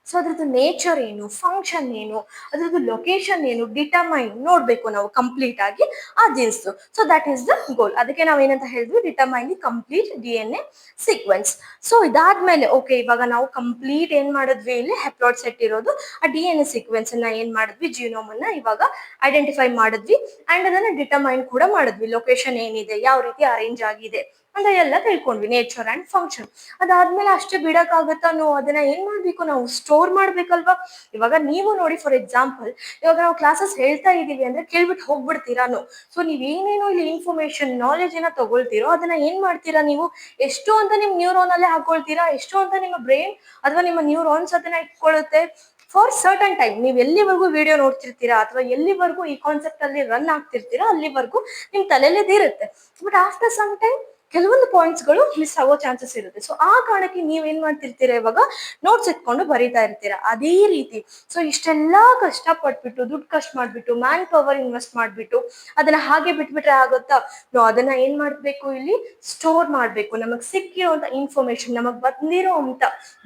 ಸೊ ಅದ್ರದ್ದು ನೇಚರ್ ಏನು, ಫಂಕ್ಷನ್ ಏನು, ಅದ್ರದ್ದು ಲೊಕೇಶನ್ ಏನು ಡಿಟರ್ಮೈನ್ ನೋಡ್ಬೇಕು ನಾವು ಕಂಪ್ಲೀಟ್ ಆಗಿ ಆ genes. So that is the goal. ಅದಕ್ಕೆ ನಾವ್ ಏನಂತ ಹೇಳಿದ್ವಿ? Determine the complete DNA sequence. So ಇದಾದ್ಮೇಲೆ ಓಕೆ, ಇವಾಗ ನಾವು ಕಂಪ್ಲೀಟ್ ಏನ್ ಮಾಡಿದ್ವಿ ಇಲ್ಲಿ? ಹೆಪ್ಲಾಯ್ಡ್ ಸೆಟ್ ಇರೋದು ಆ DNA ಸೀಕ್ವೆನ್ಸ್ ಅನ್ನ ಏನ್ ಮಾಡಿದ್ವಿ? ಜೀನೋಮ್ ಅನ್ನ ಇವಾಗ ಐಡೆಂಟಿಫೈ ಮಾಡಿದ್ವಿ ಅಂಡ್ ಅದನ್ನ ಡಿಟರ್ಮೈನ್ ಕೂಡ ಮಾಡಿದ್ವಿ. ಲೊಕೇಶನ್ ಏನಿದೆ, ಯಾವ ರೀತಿ ಅರೇಂಜ್ ಆಗಿದೆ ಅಂತ ಎಲ್ಲ ತಿಳ್ಕೊಂಡ್ವಿ, ನೇಚರ್ ಅಂಡ್ ಫಂಕ್ಷನ್. ಅದಾದ್ಮೇಲೆ ಅಷ್ಟೇ ಬಿಡಕ್ಕಾಗತ್ತಾ? ನೋ, ಅದನ್ನ ಏನ್ ಮಾಡ್ಬೇಕು? ನಾವು ಸ್ಟೋರ್ ಮಾಡ್ಬೇಕಲ್ವಾ. ಇವಾಗ ನೀವು ನೋಡಿ, ಫಾರ್ ಎಕ್ಸಾಂಪಲ್ ಇವಾಗ ನಾವು ಕ್ಲಾಸಸ್ ಹೇಳ್ತಾ ಇದೀವಿ ಅಂದ್ರೆ ಕೇಳ್ಬಿಟ್ಟು ಹೋಗ್ಬಿಡ್ತೀರಾನು. ಸೊ ನೀವೇನೇನೋ ಇಲ್ಲಿ ಇನ್ಫಾರ್ಮೇಶನ್ ನಾಲೆಜ್ ಏನ ತಗೊಳ್ತೀರೋ ಅದನ್ನ ಏನ್ ಮಾಡ್ತೀರಾ ನೀವು? ಎಷ್ಟು ಅಂತ ನಿಮ್ ನ್ಯೂರಾನ್ ಅಲ್ಲೇ ಹಾಕೊಳ್ತೀರಾ, ಎಷ್ಟು ಅಂತ ನಿಮ್ಮ ಬ್ರೈನ್ ಅಥವಾ ನಿಮ್ಮ ನ್ಯೂರಾನ್ಸ್ ಅದನ್ನ ಇಟ್ಕೊಳ್ಳುತ್ತೆ ಫಾರ್ ಸರ್ಟನ್ ಟೈಮ್. ನೀವು ಎಲ್ಲಿವರೆಗೂ ವಿಡಿಯೋ ನೋಡ್ತಿರ್ತೀರಾ ಅಥವಾ ಎಲ್ಲಿವರೆಗೂ ಈ ಕಾನ್ಸೆಪ್ಟ್ ಅಲ್ಲಿ ರನ್ ಆಗ್ತಿರ್ತೀರಾ ಅಲ್ಲಿವರೆಗೂ ನಿಮ್ ತಲೆಯಲ್ಲಿದೆ ಇರುತ್ತೆ. ಬಟ್ ಆಫ್ಟರ್ ಸಮ್ ಟೈಮ್ ಕೆಲವೊಂದು ಪಾಯಿಂಟ್ಸ್ ಗಳು ಮಿಸ್ ಆಗೋ ಚಾನ್ಸಸ್ ಇರುತ್ತೆ. ಸೊ ಆ ಕಾರಣಕ್ಕೆ ನೀವ್ ಏನ್ ಮಾಡ್ತಿರ್ತೀರಾ? ಇವಾಗ ನೋಟ್ಸ್ ಇಟ್ಕೊಂಡು ಬರೀತಾ ಇರ್ತೀರಾ. ಅದೇ ರೀತಿ ಸೊ ಇಷ್ಟೆಲ್ಲಾ ಕಷ್ಟ ಪಟ್ಬಿಟ್ಟು, ದುಡ್ಡು ಖರ್ಚು ಮಾಡ್ಬಿಟ್ಟು, ಮ್ಯಾನ್ ಪವರ್ ಇನ್ವೆಸ್ಟ್ ಮಾಡ್ಬಿಟ್ಟು ಅದನ್ನ ಹಾಗೆ ಬಿಟ್ಬಿಟ್ರೆ ಆಗುತ್ತಾ? ನಾವು ಅದನ್ನ ಏನ್ ಮಾಡ್ಬೇಕು ಇಲ್ಲಿ? ಸ್ಟೋರ್ ಮಾಡ್ಬೇಕು. ನಮಗ್ ಸಿಕ್ಕಿರೋಂತ ಇನ್ಫಾರ್ಮೇಶನ್, ನಮಗ್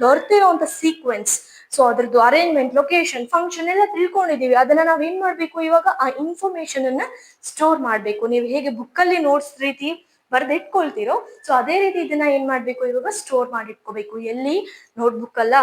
ದೊರೆತಿರೋಂತ ಸೀಕ್ವೆನ್ಸ್, ಸೊ ಅದ್ರದ್ದು ಅರೇಂಜ್ಮೆಂಟ್, ಲೊಕೇಶನ್, ಫಂಕ್ಷನ್ ಎಲ್ಲ ತಿಳ್ಕೊಂಡಿದೀವಿ. ಅದನ್ನ ನಾವ್ ಏನ್ ಮಾಡ್ಬೇಕು? ಇವಾಗ ಆ ಇನ್ಫಾರ್ಮೇಶನ್ ಅನ್ನ ಸ್ಟೋರ್ ಮಾಡ್ಬೇಕು. ನೀವು ಹೇಗೆ ಬುಕ್ ಅಲ್ಲಿ ನೋಟ್ಸ್ ರೀತಿ ಬರ್ದು ಇಟ್ಕೊಳ್ತೀರೋ, ಸೊ ಅದೇ ರೀತಿ ಇದನ್ನ ಏನ್ ಮಾಡ್ಬೇಕು? ಇವಾಗ ಸ್ಟೋರ್ ಮಾಡಿ ಇಟ್ಕೋಬೇಕು. ಎಲ್ಲಿ? ನೋಟ್ಬುಕ್ ಅಲ್ಲ.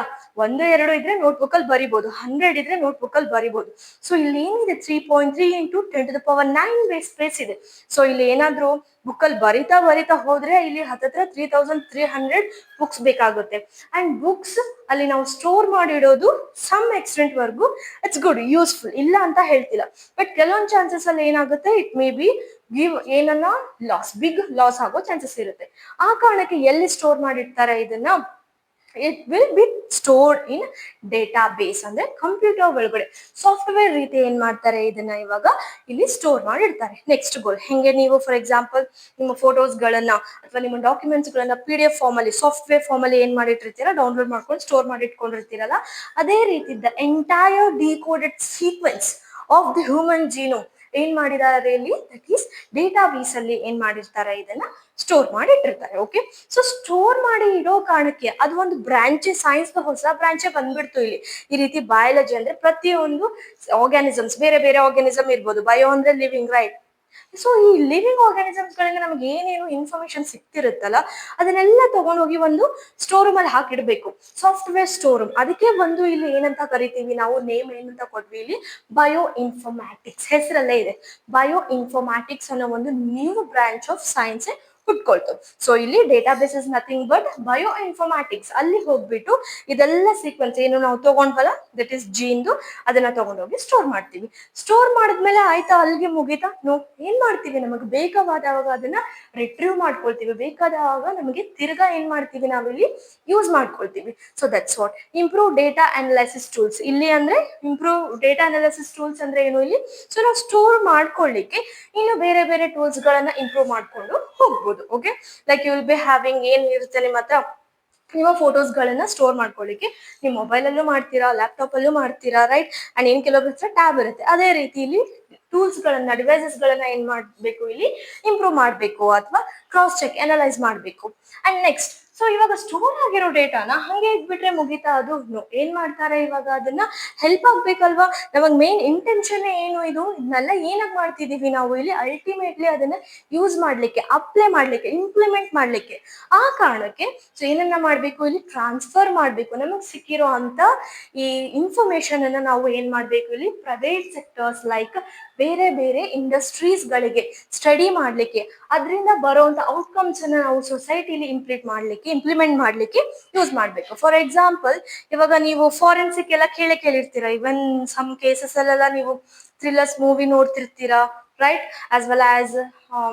1, 2 ಇದ್ರೆ ನೋಟ್ಬುಕ್ ಅಲ್ಲಿ ಬರಿಬಹುದು, 100 ಇದ್ರೆ ನೋಟ್ಬುಕ್ ಅಲ್ಲಿ ಬರಿಬಹುದು. ಸೊ ಇಲ್ಲಿ ಏನಿದೆ? 3.3 into 10 to the power 9 base space ಇದೆ. ಸೊ ಇಲ್ಲಿ ಏನಾದ್ರು ಬುಕ್ ಅಲ್ಲಿ ಬರಿತಾ ಹೋದ್ರೆ ಇಲ್ಲಿ ಹತ್ತತ್ರ 3,300 ಬುಕ್ಸ್ ಬೇಕಾಗುತ್ತೆ. ಅಂಡ್ ಬುಕ್ಸ್ ಅಲ್ಲಿ ನಾವು ಸ್ಟೋರ್ ಮಾಡಿಡೋದು ಸಮ್ ಎಕ್ಸ್ಟೆಂಟ್ ವರ್ಗು ಇಟ್ಸ್ ಗುಡ್, ಯೂಸ್ಫುಲ್, ಇಲ್ಲ ಅಂತ ಹೇಳ್ತಿಲ್ಲ. ಬಟ್ ಕೆಲವೊಂದು ಚಾನ್ಸಸ್ ಅಲ್ಲಿ ಏನಾಗುತ್ತೆ? ಇಟ್ ಮೇ ಬಿ ಗಿವ್ ಏನನ್ನ ಬಿಗ್ ಲಾಸ್ ಆಗೋ ಚಾನ್ಸಸ್ ಇರುತ್ತೆ. ಆ ಕಾರಣಕ್ಕೆ ಎಲ್ಲಿ ಸ್ಟೋರ್ ಮಾಡಿರ್ತಾರೆ ಇದನ್ನ? It will be stored in data base ಅಂದ್ರೆ ಕಂಪ್ಯೂಟರ್ ಒಳಗಡೆ ಸಾಫ್ಟ್ವೇರ್ ರೀತಿ ಏನ್ ಮಾಡ್ತಾರೆ ಇದನ್ನ ಇವಾಗ ಇಲ್ಲಿ ಸ್ಟೋರ್ ಮಾಡಿ ಇಡ್ತಾರೆ. ನೆಕ್ಸ್ಟ್ ಗೋಲ್ ಹೆಂಗೆ ನೀವು ಫಾರ್ ಎಕ್ಸಾಂಪಲ್ ನಿಮ್ಮ ಫೋಟೋಸ್ ಗಳನ್ನ ಅಥವಾ ನಿಮ್ಮ ಡಾಕ್ಯುಮೆಂಟ್ಸ್ ಗಳನ್ನ PDF ಫಾರ್ಮ್ ಅಲ್ಲಿ ಸಾಫ್ಟ್ವೇರ್ ಫಾರ್ಮ್ ಅಲ್ಲಿ ಏನ್ ಮಾಡಿಟ್ಟಿರ್ತೀರಾ ಡೌನ್ಲೋಡ್ ಮಾಡ್ಕೊಂಡು ಸ್ಟೋರ್ ಮಾಡಿ ಇಟ್ಕೊಂಡಿರ್ತೀರಲ್ಲ ಅದೇ ರೀತಿ the entire decoded sequence of the human genome ಏನ್ ಮಾಡಿದ್ದಾರೆ ಇಲ್ಲಿ ದಟ್ ಈಸ್ ಡೇಟಾ ಬೇಸ್ ಅಲ್ಲಿ ಏನ್ ಮಾಡಿರ್ತಾರೆ ಇದನ್ನ ಸ್ಟೋರ್ ಮಾಡಿ ಇಟ್ಟಿರ್ತಾರೆ. ಓಕೆ, ಸೊ ಸ್ಟೋರ್ ಮಾಡಿ ಇಡೋ ಕಾರಣಕ್ಕೆ ಅದು ಒಂದು ಬ್ರಾಂಚ್ ಸೈನ್ಸ್ ಹೊಸ ಬ್ರಾಂಚೇ ಬಂದ್ಬಿಡ್ತು ಇಲ್ಲಿ. ಈ ರೀತಿ ಬಯಾಲಜಿ ಅಂದ್ರೆ ಪ್ರತಿಯೊಂದು ಆರ್ಗ್ಯಾನಿಸಮ್ಸ್ ಬೇರೆ ಬೇರೆ ಆರ್ಗ್ಯಾನಿಸಮ್ ಇರ್ಬೋದು. ಬಯೋ ಅಂದ್ರೆ ಲಿವಿಂಗ್, ರೈಟ್? ಸೊ ಈ ಲಿವಿಂಗ್ ಆರ್ಗ್ಯಾನಿಸಮ್ಸ್ ಗಳಿಂದ ನಮ್ಗೆ ಏನೇನು ಇನ್ಫಾರ್ಮೇಶನ್ ಸಿಕ್ತಿರುತ್ತಲ್ಲ ಅದನ್ನೆಲ್ಲ ತಗೊಂಡೋಗಿ ಒಂದು ಸ್ಟೋರ್ ರೂಮ್ ಅಲ್ಲಿ ಹಾಕಿಡ್ಬೇಕು. ಸಾಫ್ಟ್ವೇರ್ ಸ್ಟೋರ್ ರೂಮ್, ಅದಕ್ಕೆ ಒಂದು ಇಲ್ಲಿ ಏನಂತ ಕರಿತೀವಿ ನಾವು, ನೇಮ್ ಏನಂತ ಕೊಟ್ವಿ ಇಲ್ಲಿ, ಬಯೋ ಇನ್ಫಾರ್ಮ್ಯಾಟಿಕ್ಸ್. ಹೆಸರಲ್ಲೇ ಇದೆ, ಬಯೋ ಇನ್ಫಾರ್ಮ್ಯಾಟಿಕ್ಸ್ ಅನ್ನೋ ಒಂದು ನ್ಯೂ ಬ್ರಾಂಚ್ ಆಫ್ ಸೈನ್ಸ್ ಹುಟ್ಕೊಳ್ತು. ಸೊ ಇಲ್ಲಿ database is nothing but bioinformatics. ಅಲ್ಲಿ ಹೋಗ್ಬಿಟ್ಟು ಇದೆಲ್ಲ ಸೀಕ್ವೆನ್ಸ್ ಏನು ನಾವು ತಗೊಂಡ್ವಲ್ಲ ದಟ್ ಇಸ್ ಜೀನ್ದು ಅದನ್ನ ತಗೊಂಡೋಗಿ ಸ್ಟೋರ್ ಮಾಡ್ತೀವಿ. ಸ್ಟೋರ್ ಮಾಡಿದ್ಮೇಲೆ ಆಯ್ತಾ ಅಲ್ಲಿಗೆ ಮುಗಿತಾ? ನೋ, ಏನ್ ಮಾಡ್ತೀವಿ ನಮಗೆ ಬೇಕಾದವಾಗ ಅದನ್ನ ರಿಟ್ರೀವ್ ಮಾಡ್ಕೊಳ್ತೀವಿ. ಬೇಕಾದಾಗ ನಮಗೆ ತಿರ್ಗಾ ಏನ್ ಮಾಡ್ತೀವಿ ನಾವಿಲ್ಲಿ ಯೂಸ್ ಮಾಡ್ಕೊಳ್ತೀವಿ. So that's what improve data analysis tools. ಇಲ್ಲಿ ಅಂದ್ರೆ ಇಂಪ್ರೂವ್ ಡೇಟಾ ಅನಾಲಿಸಿಸ್ ಟೂಲ್ಸ್ ಅಂದ್ರೆ ಏನು ಇಲ್ಲಿ, ಸೊ ನಾವು ಸ್ಟೋರ್ ಮಾಡ್ಕೊಳ್ಳಿಕ್ಕೆ ಇನ್ನು ಬೇರೆ ಬೇರೆ ಟೂಲ್ಸ್ ಗಳನ್ನ ಇಂಪ್ರೂವ್ ಮಾಡ್ಕೊಂಡು ಹೋಗ್ಬೋದು. Okay, like you will be having ಏನ್ ಇರುತ್ತೆ ನಿಮ್ಮ ಹತ್ರ ನಿಮ್ಮ ಫೋಟೋಸ್ ಗಳನ್ನ ಸ್ಟೋರ್ ಮಾಡ್ಕೊಳ್ಳಿಕ್ಕೆ ನೀವು ಮೊಬೈಲ್ ಅಲ್ಲೂ ಮಾಡ್ತೀರಾ, ಲ್ಯಾಪ್ಟಾಪ್ ಅಲ್ಲೂ ಮಾಡ್ತೀರಾ, ರೈಟ್? ಅಂಡ್ ಏನ್ ಕೆಲವೊಬ್ಬರ ಹತ್ರ ಟ್ಯಾಬ್ ಇರುತ್ತೆ. ಅದೇ ರೀತಿ ಇಲ್ಲಿ ಟೂಲ್ಸ್ ಗಳನ್ನ ಡಿವೈಸಸ್ ಗಳನ್ನ ಏನ್ ಮಾಡ್ಬೇಕು ಇಲ್ಲಿ ಇಂಪ್ರೂವ್ ಮಾಡ್ಬೇಕು ಅಥವಾ ಕ್ರಾಸ್ ಚೆಕ್ ಅನಲೈಸ್ ಮಾಡ್ಬೇಕು. ಅಂಡ್ ನೆಕ್ಸ್ಟ್, ಸೊ ಇವಾಗ ಸ್ಟೋರ್ ಆಗಿರೋ ಡೇಟಾನ ಹಂಗೆ ಇಟ್ಬಿಟ್ರೆ ಮುಗಿತಾ? ಅದು ಏನ್ ಮಾಡ್ತಾರೆ ಇವಾಗ ಅದನ್ನ ಹೆಲ್ಪ್ ಆಗ್ಬೇಕಲ್ವಾ? ನಮಗ್ ಮೇನ್ ಇಂಟೆನ್ಷನ್ ಏನು, ಇದನ್ನೆಲ್ಲ ಏನಾಗ್ ಮಾಡ್ತಿದೀವಿ ನಾವು ಇಲ್ಲಿ ಅಲ್ಟಿಮೇಟ್ಲಿ ಅದನ್ನ ಯೂಸ್ ಮಾಡ್ಲಿಕ್ಕೆ, ಅಪ್ಲೈ ಮಾಡ್ಲಿಕ್ಕೆ, ಇಂಪ್ಲಿಮೆಂಟ್ ಮಾಡ್ಲಿಕ್ಕೆ. ಆ ಕಾರಣಕ್ಕೆ ಸೊ ಏನನ್ನ ಮಾಡ್ಬೇಕು ಇಲ್ಲಿ ಟ್ರಾನ್ಸ್ಫರ್ ಮಾಡ್ಬೇಕು. ನಮಗ್ ಸಿಕ್ಕಿರೋ ಅಂತ ಈ ಇನ್ಫಾರ್ಮೇಶನ್ ಅನ್ನ ನಾವು ಏನ್ ಮಾಡ್ಬೇಕು ಇಲ್ಲಿ ಪ್ರೈವೇಟ್ ಸೆಕ್ಟರ್ಸ್ ಲೈಕ್ ಬೇರೆ ಬೇರೆ ಇಂಡಸ್ಟ್ರೀಸ್ ಗಳಿಗೆ ಸ್ಟಡಿ ಮಾಡ್ಲಿಕ್ಕೆ, ಅದರಿಂದ ಬರುವಂತ ಔಟ್ಕಮ್ಸ್ ಅನ್ನ ನಾವು ಸೊಸೈಟಿಲಿ ಇಂಪ್ಲಿಮೆಂಟ್ ಮಾಡ್ಲಿಕ್ಕೆ ಯೂಸ್ ಮಾಡ್ಬೇಕು. ಫಾರ್ ಎಕ್ಸಾಂಪಲ್ ಇವಾಗ ನೀವು ಫಾರೆನ್ಸಿಕ್ ಎಲ್ಲ ಕೇಳಿರ್ತೀರಾ. ಇವನ್ ಸಮ್ ಕೇಸಸ್ ಅಲ್ಲೆಲ್ಲ ನೀವು ಥ್ರಿಲ್ಲರ್ಸ್ ಮೂವಿ ನೋಡ್ತಿರ್ತೀರಾ, right? As well as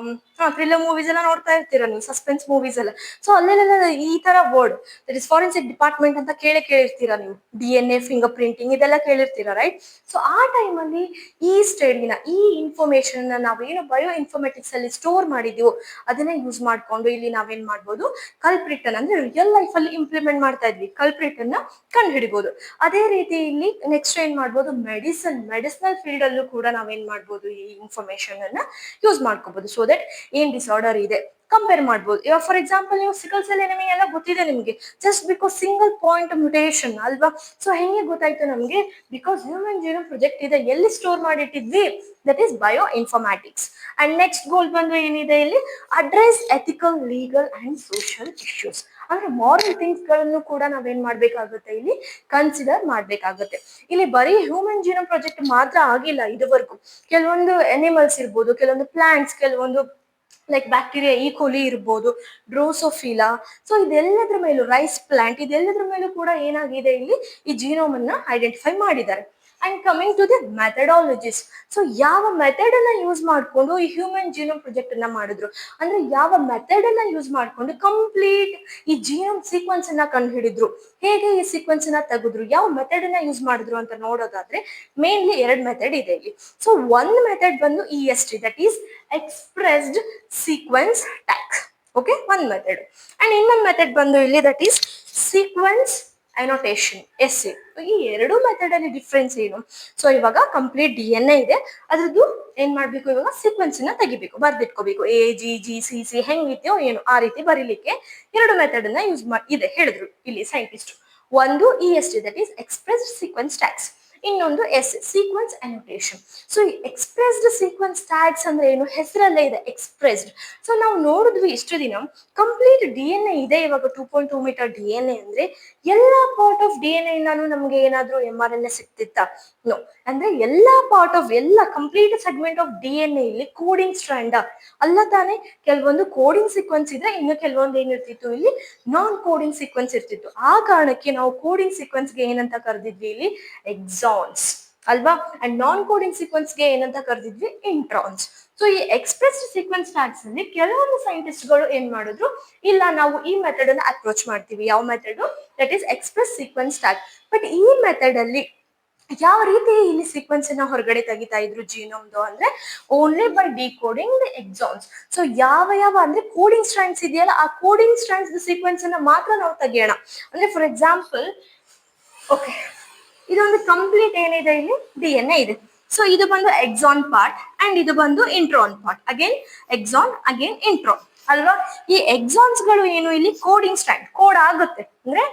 thriller movies ಎಲ್ಲ ನೋಡ್ತಾ ಇರ್ತೀರಾ ನೀವು, ಸಸ್ಪೆನ್ಸ್ ಮೂವೀಸ್ ಎಲ್ಲ. ಸೊ ಅಲ್ಲೆಲ್ಲ ಈ ತರ word that is forensic department ಅಂತ ಕೇಳಿರ್ತೀರಾ ನೀವು. DNA, ಫಿಂಗರ್ ಪ್ರಿಂಟಿಂಗ್ ಇದೆಲ್ಲ ಕೇಳಿರ್ತೀರಾ, ರೈಟ್? ಸೊ ಆ ಟೈಮಲ್ಲಿ ಈ ಸ್ಟಡಿನ, ಈ ಇನ್ಫಾರ್ಮೇಶನ್ ನಾವೇನು ಬಯೋ ಇನ್ಫಾರ್ಮೆಟಿಕ್ಸ್ ಅಲ್ಲಿ ಸ್ಟೋರ್ ಮಾಡಿದೀವೋ ಅದನ್ನ ಯೂಸ್ ಮಾಡ್ಕೊಂಡು ಇಲ್ಲಿ ನಾವೇನ್ ಮಾಡ್ಬೋದು, ಕಲ್ಪ್ರಿಟ್ ಅಂದ್ರೆ ರಿಯಲ್ ಲೈಫ್ ಅಲ್ಲಿ ಇಂಪ್ಲಿಮೆಂಟ್ ಮಾಡ್ತಾ ಇದ್ವಿ, ಕಲ್ಪ್ರಿಟ್ ಅನ್ನ ಕಂಡು ಹಿಡಿಬಹುದು. ಅದೇ ರೀತಿ ಇಲ್ಲಿ ನೆಕ್ಸ್ಟ್ ಏನ್ ಮಾಡ್ಬೋದು, ಮೆಡಿಸಿನಲ್ ಫೀಲ್ಡ್ ಅಲ್ಲೂ ಕೂಡ ನಾವೇನ್ ಮಾಡ್ಬೋದು, ಈ ಇನ್ಫಾರ್ಮೇಶನ್ ಅನ್ನ ಯೂಸ್ ಮಾಡ್ಕೋಬಹುದು. ಸೊ ದಟ್ ಏನ್ ಡಿಸಾರ್ಡರ್ ಇದೆ ಕಂಪೇರ್ ಮಾಡ್ಬೋದು. ಇವಾಗ ಫಾರ್ ಎಕ್ಸಾಂಪಲ್ ನೀವು ಸಿಕಲ್ ಸೆಲ್ ಎನಿಮಿ ಎಲ್ಲ ಗೊತ್ತಿದೆ ನಿಮ್ಗೆ, just because single point mutation ಅಲ್ವಾ? ಸೊ ಹೆಂಗೆ ಗೊತ್ತಾಯ್ತು ನಮ್ಗೆ? ಬಿಕಾಸ್ ಹ್ಯೂಮನ್ ಜೀನೋಮ್ ಪ್ರಾಜೆಕ್ಟ್ ಇದೆ. ಎಲ್ಲಿ ಸ್ಟೋರ್ ಮಾಡಿಟ್ಟಿದ್ವಿ? That is bioinformatics. And next goal ಬಂದು ಏನಿದೆ ಇಲ್ಲಿ, address ethical, legal and social issues. ಅಂದ್ರೆ ಮಾರಲ್ ಥಿಂಗ್ಸ್ ಗಳನ್ನು ಕೂಡ ನಾವೇನ್ ಮಾಡ್ಬೇಕಾಗುತ್ತೆ ಇಲ್ಲಿ ಕನ್ಸಿಡರ್ ಮಾಡ್ಬೇಕಾಗುತ್ತೆ. ಇಲ್ಲಿ ಬರೀ ಹ್ಯೂಮನ್ ಜೀನೋಮ್ ಪ್ರಾಜೆಕ್ಟ್ ಮಾತ್ರ ಆಗಿಲ್ಲ ಇದುವರೆಗೂ. ಕೆಲವೊಂದು ಎನಿಮಲ್ಸ್ ಇರ್ಬೋದು, ಕೆಲವೊಂದು ಪ್ಲಾಂಟ್ಸ್, ಕೆಲವೊಂದು ಲೈಕ್ ಬ್ಯಾಕ್ಟೀರಿಯಾ ಈಕೋಲಿ ಇರ್ಬೋದು, ಡ್ರೋಸೋಫಿಲಾ, ಸೊ ಇದೆಲ್ಲದ್ರ ಮೇಲೂ ರೈಸ್ ಪ್ಲಾಂಟ್, ಇದೆಲ್ಲದ್ರ ಮೇಲೂ ಕೂಡ ಏನಾಗಿದೆ ಇಲ್ಲಿ ಈ ಜೀನೋಮ್ ಅನ್ನ ಐಡೆಂಟಿಫೈ ಮಾಡಿದ್ದಾರೆ. And coming to the methodologies, so ಯಾವ ಮೆಥಡ್ ಅನ್ನ ಯೂಸ್ ಮಾಡ್ಕೊಂಡು ಈ ಹ್ಯೂಮನ್ ಜೀನೋಮ್ ಪ್ರಾಜೆಕ್ಟ್ ಅನ್ನ ಮಾಡಿದ್ರು, ಅಂದ್ರೆ ಯಾವ ಮೆಥಡ್ ಅನ್ನ ಯೂಸ್ ಮಾಡ್ಕೊಂಡು ಕಂಪ್ಲೀಟ್ ಈ ಜೀನೋಮ್ ಸೀಕ್ವೆನ್ಸ್ ಅನ್ನ ಕಂಡು ಹಿಡಿದ್ರು, ಹೇಗೆ ಈ ಸೀಕ್ವೆನ್ಸ್ ಅನ್ನ ತೆಗೆದ್ರು, ಯಾವ ಮೆಥಡ್ ಅನ್ನ ಯೂಸ್ ಮಾಡಿದ್ರು ಅಂತ ನೋಡೋದಾದ್ರೆ ಮೇನ್ಲಿ 2 ಮೆಥಡ್ ಇದೆ ಇಲ್ಲಿ. ಸೊ ಒಂದು ಮೆಥಡ್ ಬಂದು EST, that is expressed sequence tag. Okay, ಒಂದು ಮೆಥಡ್. ಅಂಡ್ ಇನ್ನೊಂದು ಮೆಥಡ್ ಬಂದು ಇಲ್ಲಿ that is sequence annotation, SA. ಈ 2 ಮೆಥಡ್ ಅಲ್ಲಿ ಡಿಫ್ರೆನ್ಸ್ ಏನು? ಸೊ ಇವಾಗ ಕಂಪ್ಲೀಟ್ DNA ಇದೆ, ಅದ್ರದ್ದು ಏನ್ ಮಾಡ್ಬೇಕು, ಇವಾಗ ಸೀಕ್ವೆನ್ಸ್ ನ ತೆಗಿಬೇಕು, ಬರ್ದಿಟ್ಕೋಬೇಕು. AGGCC ಹೆಂಗಿದೆಯೋ ಏನು ಆ ರೀತಿ ಬರೀಲಿಕ್ಕೆ 2 ಮೆಥಡ್ ಅನ್ನ ಯೂಸ್ ಇದೆ ಹೇಳಿದ್ರು ಇಲ್ಲಿ ಸೈಂಟಿಸ್ಟ್. ಒಂದು EST, that is expressed sequence tags. ಇನ್ನೊಂದು ಸೀಕ್ವೆನ್ಸ್ ಅನೋಟೇಷನ್. ಸೊ ಈ ಎಕ್ಸ್ಪ್ರೆಸ್ಡ್ ಸೀಕ್ವೆನ್ಸ್ ಟ್ಯಾಗ್ಸ್ ಅಂದ್ರೆ ಏನು? ಹೆಸರಲ್ಲೇ ಇದೆ ಎಕ್ಸ್ಪ್ರೆಸ್ಡ್. ಸೊ ನಾವು ನೋಡಿದ್ವಿ ಇಷ್ಟು ದಿನ ಕಂಪ್ಲೀಟ್ DNA ಇದೆ ಇವಾಗ 2.2 ಮೀಟರ್ DNA ಅಂದ್ರೆ ಎಲ್ಲಾ ಪಾರ್ಟ್ ಆಫ್ DNA ಇಂದಾನು ನಮ್ಗೆ ಏನಾದ್ರೂ mRNA ಸಿಕ್ತಿತ್ತಾ? ನೋ. ಅಂದ್ರೆ ಎಲ್ಲಾ ಪಾರ್ಟ್ ಆಫ್ ಎಲ್ಲ ಕಂಪ್ಲೀಟ್ ಸೆಗ್ಮೆಂಟ್ ಆಫ್ DNA ಇಲ್ಲಿ ಕೋಡಿಂಗ್ ಸ್ಟ್ರಾಂಡ್ ಅಲ್ಲ ತಾನೆ? ಕೆಲವೊಂದು ಕೋಡಿಂಗ್ ಸೀಕ್ವೆನ್ಸ್ ಇದ್ರೆ ಇನ್ನು ಕೆಲವೊಂದು ಏನಿರ್ತಿತ್ತು ಇಲ್ಲಿ ನಾನ್ ಕೋಡಿಂಗ್ ಸೀಕ್ವೆನ್ಸ್ ಇರ್ತಿತ್ತು. ಆ ಕಾರಣಕ್ಕೆ ನಾವು ಕೋಡಿಂಗ್ ಸೀಕ್ವೆನ್ಸ್ಗೆ ಏನಂತ ಕರೆದಿದ್ವಿ ಇಲ್ಲಿ? ಎಕ್ಸಾನ್ಸ್. ಅಲ್ವಾ. ಅಂಡ್ ನಾನ್ ಕೋಡಿಂಗ್ ಸೀಕ್ವೆನ್ಸ್ಗೆ ಏನಂತ ಕರೆದಿದ್ವಿ, ಇಂಟ್ರಾನ್ಸ್. ಸೊ ಈ ಎಕ್ಸ್ಪ್ರೆಸ್ ಸೀಕ್ವೆನ್ಸ್ ಟ್ಯಾಗ್ಸ್ ಅಲ್ಲಿ ಕೆಲವೊಂದು ಸೈಂಟಿಸ್ಟ್ ಗಳು ಏನ್ ಮಾಡಿದ್ರು, ಇಲ್ಲ ನಾವು ಈ ಮೆಥಡ್ ಅನ್ನ ಅಪ್ರೋಚ್ ಮಾಡ್ತೀವಿ. ಯಾವ method? That is express sequence tag. But ಈ ಮೆಥಡ್ ಅಲ್ಲಿ ಯಾವ ರೀತಿ ಇಲ್ಲಿ ಸೀಕ್ವೆನ್ಸ್ ಅನ್ನ ಹೊರಗಡೆ ತೆಗಿತಾ ಇದ್ರು ಜೀನೋಮ್ದು ಅಂದ್ರೆ only by decoding the exons. So ಯಾವ ಯಾವ ಅಂದ್ರೆ ಕೋಡಿಂಗ್ ಸ್ಟ್ರಾಂಡ್ಸ್ ಇದೆಯಲ್ಲ, ಆ ಕೋಡಿಂಗ್ ಸ್ಟ್ರಾಂಡ್ಸ್ ಸೀಕ್ವೆನ್ಸ್ ಅನ್ನ ಮಾತ್ರ ನಾವು ತೆಗಿಯೋಣ. ಅಂದ್ರೆ ಫಾರ್ ಎಕ್ಸಾಂಪಲ್, ಓಕೆ, ಇದೊಂದು ಕಂಪ್ಲೀಟ್ ಏನಿದೆ ಇಲ್ಲಿ DNA ಇದೆ. ಸೊ ಇದು ಬಂದು ಎಕ್ಸಾನ್ ಪಾರ್ಟ್ ಅಂಡ್ ಇದು ಬಂದು intron part. Again exon, again intron, ಅಲ್ವಾ. ಈ ಎಕ್ಸಾನ್ಸ್ ಗಳು ಏನು, ಇಲ್ಲಿ ಕೋಡಿಂಗ್ ಸ್ಟ್ರಾಂಡ್ ಕೋಡ್ ಆಗುತ್ತೆ, ಅಂದ್ರೆ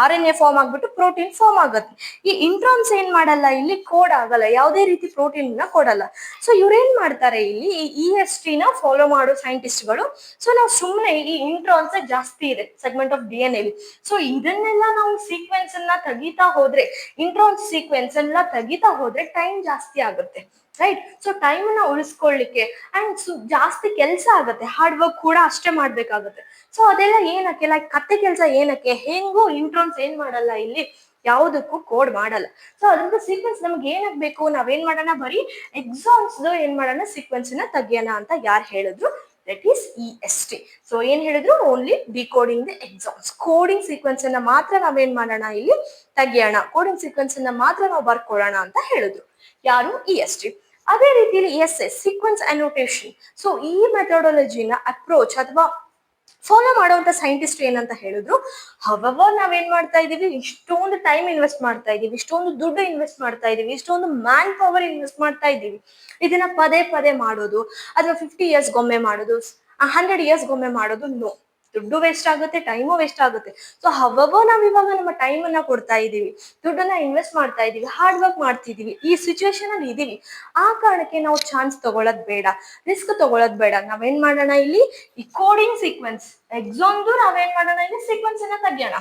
RNA ಫಾರ್ಮ್ ಆಗ್ಬಿಟ್ಟು ಪ್ರೋಟೀನ್ ಫಾರ್ಮ್ ಆಗುತ್ತೆ. ಈ ಇಂಟ್ರಾನ್ಸ್ ಏನ್ ಮಾಡಲ್ಲ, ಇಲ್ಲಿ ಕೋಡ್ ಆಗಲ್ಲ, ಯಾವುದೇ ರೀತಿ ಪ್ರೋಟೀನ್ ನ ಕೊಡಲ್ಲ. ಸೊ ಇವ್ರೇನ್ ಮಾಡ್ತಾರೆ ಇಲ್ಲಿ, ಈ EST ನ ಫಾಲೋ ಮಾಡೋ ಸೈಂಟಿಸ್ಟ್ ಗಳು. ಸೊ ನಾವು ಸುಮ್ಮನೆ ಈ ಇಂಟ್ರಾನ್ಸ್ ಜಾಸ್ತಿ ಇದೆ ಸೆಗ್ಮೆಂಟ್ ಆಫ್ DNA. ಸೊ ಇದನ್ನೆಲ್ಲ ನಾವು ಸೀಕ್ವೆನ್ಸ್ ಅನ್ನ ತೆಗಿತಾ ಹೋದ್ರೆ, ಇಂಟ್ರಾನ್ಸ್ ಸೀಕ್ವೆನ್ಸ್ ಎಲ್ಲ ತೆಗಿತಾ ಹೋದ್ರೆ ಟೈಮ್ ಜಾಸ್ತಿ ಆಗುತ್ತೆ, ರೈಟ್. ಸೊ ಟೈಮ್ ನ ಉಳಿಸ್ಕೊಳ್ಳಿಕ್ಕೆ ಅಂಡ್ ಜಾಸ್ತಿ ಕೆಲಸ ಆಗುತ್ತೆ, ಹಾರ್ಡ್ ವರ್ಕ್ ಕೂಡ ಅಷ್ಟೇ ಮಾಡ್ಬೇಕಾಗುತ್ತೆ. ಸೊ ಅದೆಲ್ಲ ಏನಕ್ಕೆ, ಲೈಕ್ ಕತ್ತೆ ಕೆಲಸ ಏನಕ್ಕೆ, ಹೆಂಗೋ ಇಂಟ್ರಾನ್ಸ್ ಏನ್ ಮಾಡಲ್ಲ ಇಲ್ಲಿ, ಯಾವುದಕ್ಕೂ ಕೋಡ್ ಮಾಡಲ್ಲ. ಸೊ ಅದ್ರಿಂದ ಸೀಕ್ವೆನ್ಸ್ ನಮ್ಗೆ ಏನಕ್ ಬೇಕು, ನಾವೇನ್ ಮಾಡೋಣ, ಬರೀ ಎಕ್ಸಾನ್ಸ್ ಏನ್ ಮಾಡೋಣ, ಸೀಕ್ವೆನ್ಸ್ ನ ತೆಗಿಯೋಣ ಅಂತ ಯಾರು ಹೇಳಿದ್ರು, ದಟ್ ಈಸ್ EST. ಸೊ ಏನ್ ಹೇಳಿದ್ರು, only decoding the exons, coding sequence ಅನ್ನ ಮಾತ್ರ ನಾವೇನ್ ಮಾಡೋಣ, ಇಲ್ಲಿ ತೆಗಿಯೋಣ, ಕೋಡಿಂಗ್ ಸೀಕ್ವೆನ್ಸ್ ಅನ್ನ ಮಾತ್ರ ನಾವು ಬರ್ಕೊಳ್ಳೋಣ ಅಂತ ಹೇಳಿದ್ರು ಯಾರು, EST. ಅದೇ ರೀತಿಯಲ್ಲಿ SS, ಸೀಕ್ವೆನ್ಸ್ ಅನೋಟೇಷನ್. ಸೊ ಈ ಮೆಥಡಾಲಜಿನ ಅಪ್ರೋಚ್ ಅಥವಾ ಫಾಲೋ ಮಾಡುವಂತ ಸೈಂಟಿಸ್ಟ್ ಏನಂತ ಹೇಳಿದ್ರು, ಹವರ್ ನಾವೇನ್ ಮಾಡ್ತಾ ಇದೀವಿ, ಇಷ್ಟೊಂದು ಟೈಮ್ ಇನ್ವೆಸ್ಟ್ ಮಾಡ್ತಾ ಇದೀವಿ, ಇಷ್ಟೊಂದು ದುಡ್ಡು ಇನ್ವೆಸ್ಟ್ ಮಾಡ್ತಾ ಇದೀವಿ, ಇಷ್ಟೊಂದು ಮ್ಯಾನ್ ಪವರ್ ಇನ್ವೆಸ್ಟ್ ಮಾಡ್ತಾ ಇದೀವಿ, ಇದನ್ನ ಪದೇ ಪದೇ ಮಾಡೋದು ಅಥವಾ 50 years ಗೊಮ್ಮೆ ಮಾಡೋದು, 100 years ಗೊಮ್ಮೆ ಮಾಡೋದು, ನೋ, ದುಡ್ಡು ವೇಸ್ಟ್ ಆಗುತ್ತೆ, ಟೈಮು ವೇಸ್ಟ್ ಆಗುತ್ತೆ. ಸೊ ಹವರ್ ನಾವ್ ಇವಾಗ ನಮ್ಮ ಟೈಮ್ ಅನ್ನ ಕೊಡ್ತಾ ಇದೀವಿ, ದುಡ್ಡನ್ನ ಇನ್ವೆಸ್ಟ್ ಮಾಡ್ತಾ ಇದೀವಿ, ಹಾರ್ಡ್ ವರ್ಕ್ ಮಾಡ್ತಿದೀವಿ, ಈ ಸಿಚುವೇಶನ್ ಅಲ್ಲಿ ಇದೀವಿ. ಆ ಕಾರಣಕ್ಕೆ ನಾವು ಚಾನ್ಸ್ ತಗೊಳದ್ ಬೇಡ, ರಿಸ್ಕ್ ತಗೊಳದ್ ಬೇಡ. ನಾವೇನ್ ಮಾಡೋಣ, ಇಲ್ಲಿ ಈ ಕೋಡಿಂಗ್ ಸೀಕ್ವೆನ್ಸ್ ಎಕ್ಸಾಮ್ದು ನಾವೇನ್ ಮಾಡೋಣ, ಇಲ್ಲಿ ಸೀಕ್ವೆನ್ಸ್ ಅನ್ನ ತೆಗಿಯೋಣ.